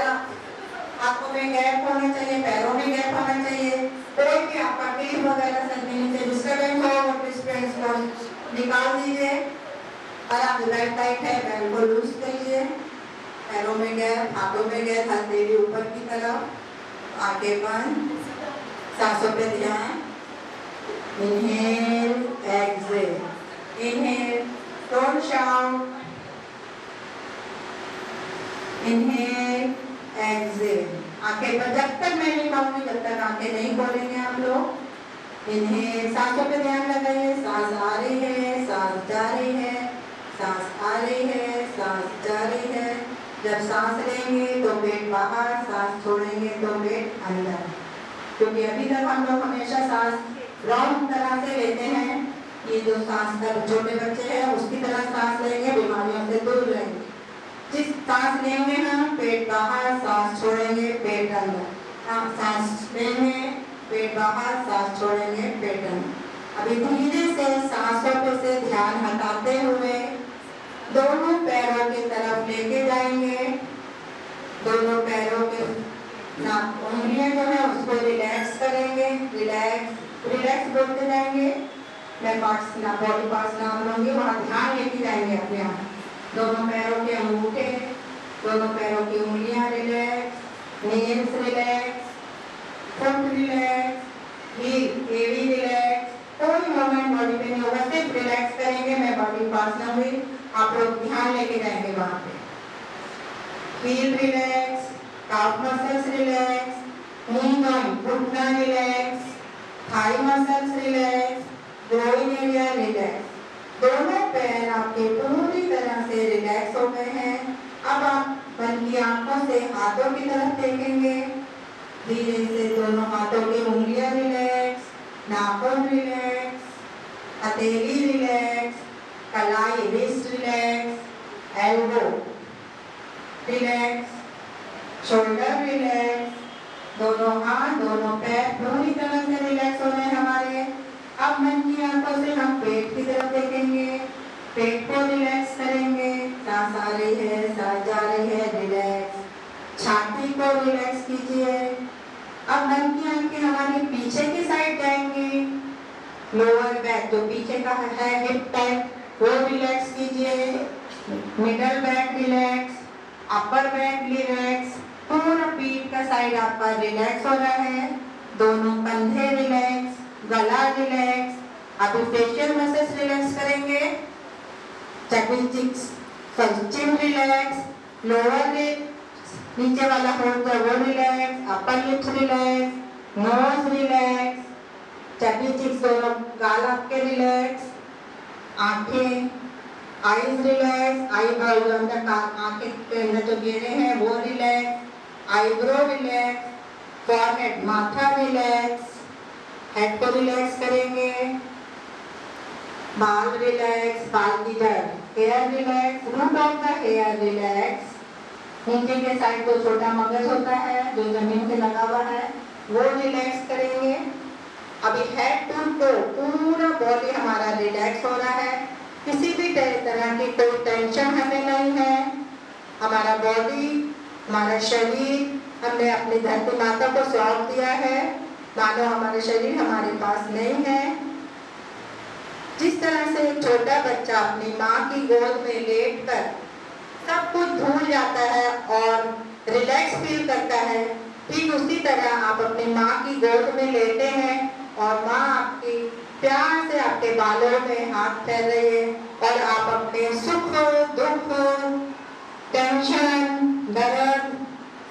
Speaker 1: आंखों में गैप होना चाहिए, पैरों में गैप होना चाहिए। कोई भी आपका क्लिप वगैरह सब नीचे डिस्टर्बेंस हो वो डिस्टर्बेंस को निकाल दीजिए। आराम से बेल्ट टाइट है, बेल्ट को लूज करिए। पैरों में गैप, हाथों में गैप, हथेली ऊपर की तरफ, आंखें बंद, सांसों पे ध्यान। Inhale, exhale, inhale, don't shout, inhale, exhale. आंखें पर जब तक मैं नहीं कहूंगी तब तक आंखें नहीं खोलेंगे आप लोग। इनहेल, सांसों पे ध्यान लगाइए। सांस आ रही है, सांस जा रही है, सांस आ रही है, सांस जा रही है। जब सांस लेंगे तो पेट बाहर, सांस छोड़ेंगे तो पेट अंदर। क्योंकि अभी तक हम लोग हमेशा सांस रॉन्ग तरह से लेते हैं। ये जो सांस का छोटे बच्चे हैं उसकी तरह सांस लेंगे, बीमारियों से दूर रहेंगे। जिस सांस लेंगे हम पेट बाहर, सांस छोड़ेंगे पेट अंदर, सांस लेंगे पेट बाहर, सांस छोड़ेंगे पेट अंदर। अभी धीरे से सांसों पे से ध्यान हटाते हुए दोनों पैरों की तरफ लेके जाएंगे। दोनों पैरों के उंगलियां जो है उसको रिलैक्स करेंगे। रिलैक्स रिलैक्स बोलते जाएंगे। मैं पार्ट्स ना बॉडी पार्ट्स नाम लूंगी, वहाँ ध्यान लेके जाएंगे अपने यहाँ। दोनों पैरों के अंगूठे, दोनों पैरों की उंगलियां relax, nails relax, foot relax, heel एवी रिलैक्स। कोई मूवमेंट बॉडी पे नहीं होगा, सिर्फ रिलैक्स करेंगे। मैं बॉडी पार्ट्स लूंगी, आप लोग ध्यान लेके जाएंगे वहाँ पे। Heel relax, calf muscles relax, knee joint घुटना relax, thigh muscles relax, groin area relax. दोनों पैर आपके पूरी तरह से रिलैक्स हो गए हैं। अब आप बंद की आंखों से हाथों की तरफ देखेंगे। धीरे से दोनों हाथों की उंगलियां रिलैक्स, नाखून रिलैक्स, हथेली रिलैक्स, कलाई wrist relax, elbow relax, shoulder relax. दोनों हाथ, दोनों पैर पूरी तरह से रिलैक्स हो गए हमारे। अब मन की आंखों से हम पेट की तरफ देखेंगे, पेट को रिलैक्स करेंगे। सांस आ रही है, सांस जा रही है, रिलैक्स। छाती को रिलैक्स कीजिए। अब मन की आंखें हमारी पीछे की साइड जाएंगी। लोअर बैक जो पीछे का है हिप टाइप वो रिलैक्स कीजिए। मिडल बैक रिलैक्स, अपर बैक रिलैक्स, पूरा पीठ का साइड आपका रिलैक्स हो रहा है। दोनों कंधे रिलैक्स, गला रिलैक्स। अभी फेशियल मसल्स रिलैक्स करेंगे। Chapping cheeks, chin relax, lower lip नीचे वाला होल तो वो relax, upper lips relax, nose relax, chapping cheeks दोनों गाल आपके रिलैक्स, आंखें आईज रिलैक्स, आई जो अंदर आंखें के अंदर जो घेरे हैं वो रिलैक्स, आईब्रो रिलैक्स, फॉरहेड माथा रिलैक्स, हेड को रिलैक्स करेंगे, बाल रिलैक्स, बाल की जड़, hair relax, root of the hair relax, नीचे के साइड को छोटा मगज होता है जो जमीन से लगा हुआ है वो रिलैक्स करेंगे। अभी हेड टू टो पूरा बॉडी हमारा रिलैक्स हो रहा है, किसी भी तरह की कोई टेंशन हमें नहीं है। हमारा बॉडी, हमारा शरीर हमने अपनी धरती माता को सौंप दिया है, मानो हमारा शरीर हमारे पास नहीं है। जिस तरह से एक छोटा बच्चा अपनी माँ की गोद में लेटकर सब कुछ भूल जाता है और रिलैक्स फील करता है, ठीक उसी तरह आप अपनी माँ की गोद में लेटे हैं और माँ आपकी प्यार से आपके बालों में हाथ फेर रही है और आप अपने सुख, दुख, टेंशन, दर्द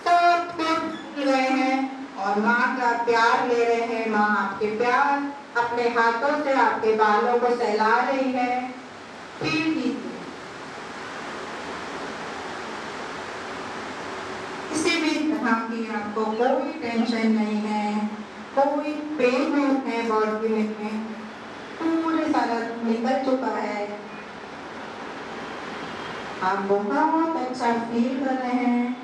Speaker 1: सब कुछ भूल रहे हैं और माँ का प्यार ले रहे हैं। माँ आपके प्यार अपने हाथों से आपके बालों को सहला रही है। फील कीजिए, किसी भी तरह की आपको कोई टेंशन नहीं है, कोई पेन नहीं है बॉडी में, पूरे सारा निकल चुका है। आप बहुत अच्छा फील कर रहे हैं।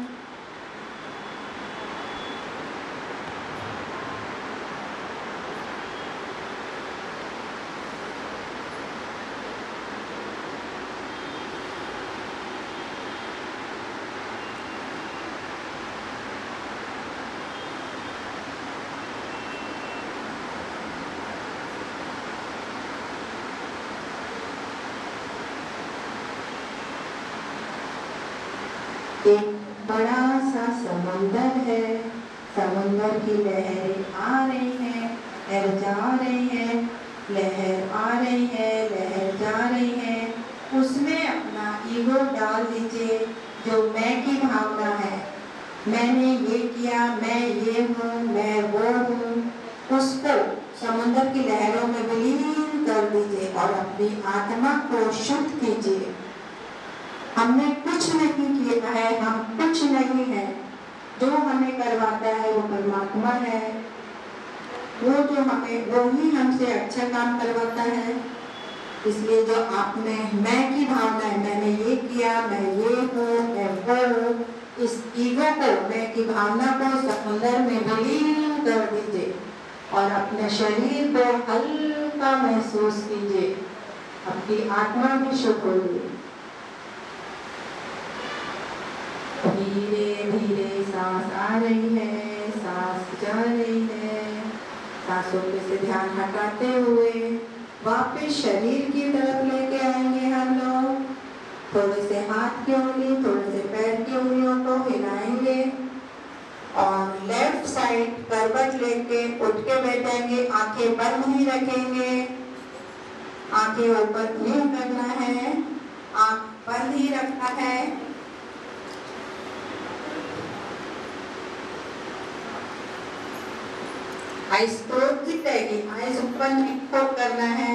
Speaker 1: एक बड़ा सा समुंदर है, समुंदर की लहरें आ रही हैं, लहर जा रही है, लहर आ रही है, लहर जा रही है। उसमें अपना ईगो डाल दीजिए, जो मैं की भावना है, मैंने ये किया, मैं ये हूँ, मैं वो हूँ, उसको समुंदर की लहरों में विलीन कर दीजिए और अपनी आत्मा को शुद्ध कीजिए। हमने कुछ नहीं किया है, हम कुछ नहीं है, जो हमें करवाता है वो परमात्मा है, वो जो हमें वो ही हमसे अच्छा काम करवाता है। इसलिए जो आप में मैं की भावना है, मैंने ये किया, मैं ये हूँ, मैं वो हूँ, इस ईगो को, मैं की भावना को समुंदर में विलीन कर दीजिए और अपने शरीर को हल्का महसूस कीजिए, अपनी आत्मा भी शुद्ध होगी। धीरे धीरे सांस आ रही है, सांस जा रही है। सांसों पे से ध्यान हटाते हुए वापस शरीर की तरफ लेके आएंगे हम लोग। थोड़े से हाथ की उंगली, थोड़े से पैर की उंगलियों को हिलाएंगे और लेफ्ट साइड करवट लेके उठ के बैठेंगे। आंखें बंद ही रखेंगे, आंखें ऊपर नहीं करना है, आंख बंद ही रखना है। आइज क्लोज की रहेगी, आइज ऊपर नहीं करना है।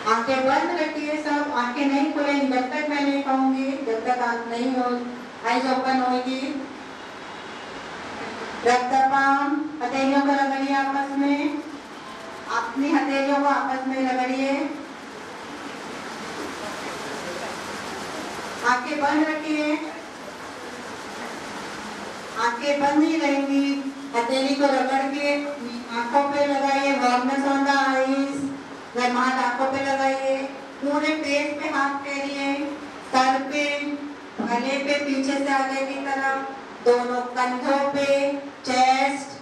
Speaker 1: आंखें बंद रखिए सब, आंखें नहीं खुलेंगी जब तक मैं नहीं कहूंगी, जब तक आंख नहीं हो आइज ओपन होगी। रख द पाम, हथेलियों को रगड़िए आपस में, अपनी हथेलियों को आपस में रगड़िए। आंखें बंद रखिए, आंखें बंद ही रहेंगी। हथेली को रगड़ के आंखों पे लगाइए, वार्मनेस ऑन द आईज। गर्म हाथ आंखों पे लगाइए, पूरे पेट पे हाथ फेरिए, सर पे, गले पे, पीछे से आगे की तरफ, दोनों कंधों पे, चेस्ट,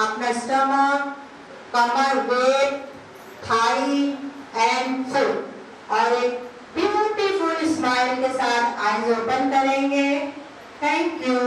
Speaker 1: अपना स्टमक, कमर, वेट, थाई एंड फुट। और एक ब्यूटीफुल स्माइल के साथ आईज ओपन करेंगे। Thank you.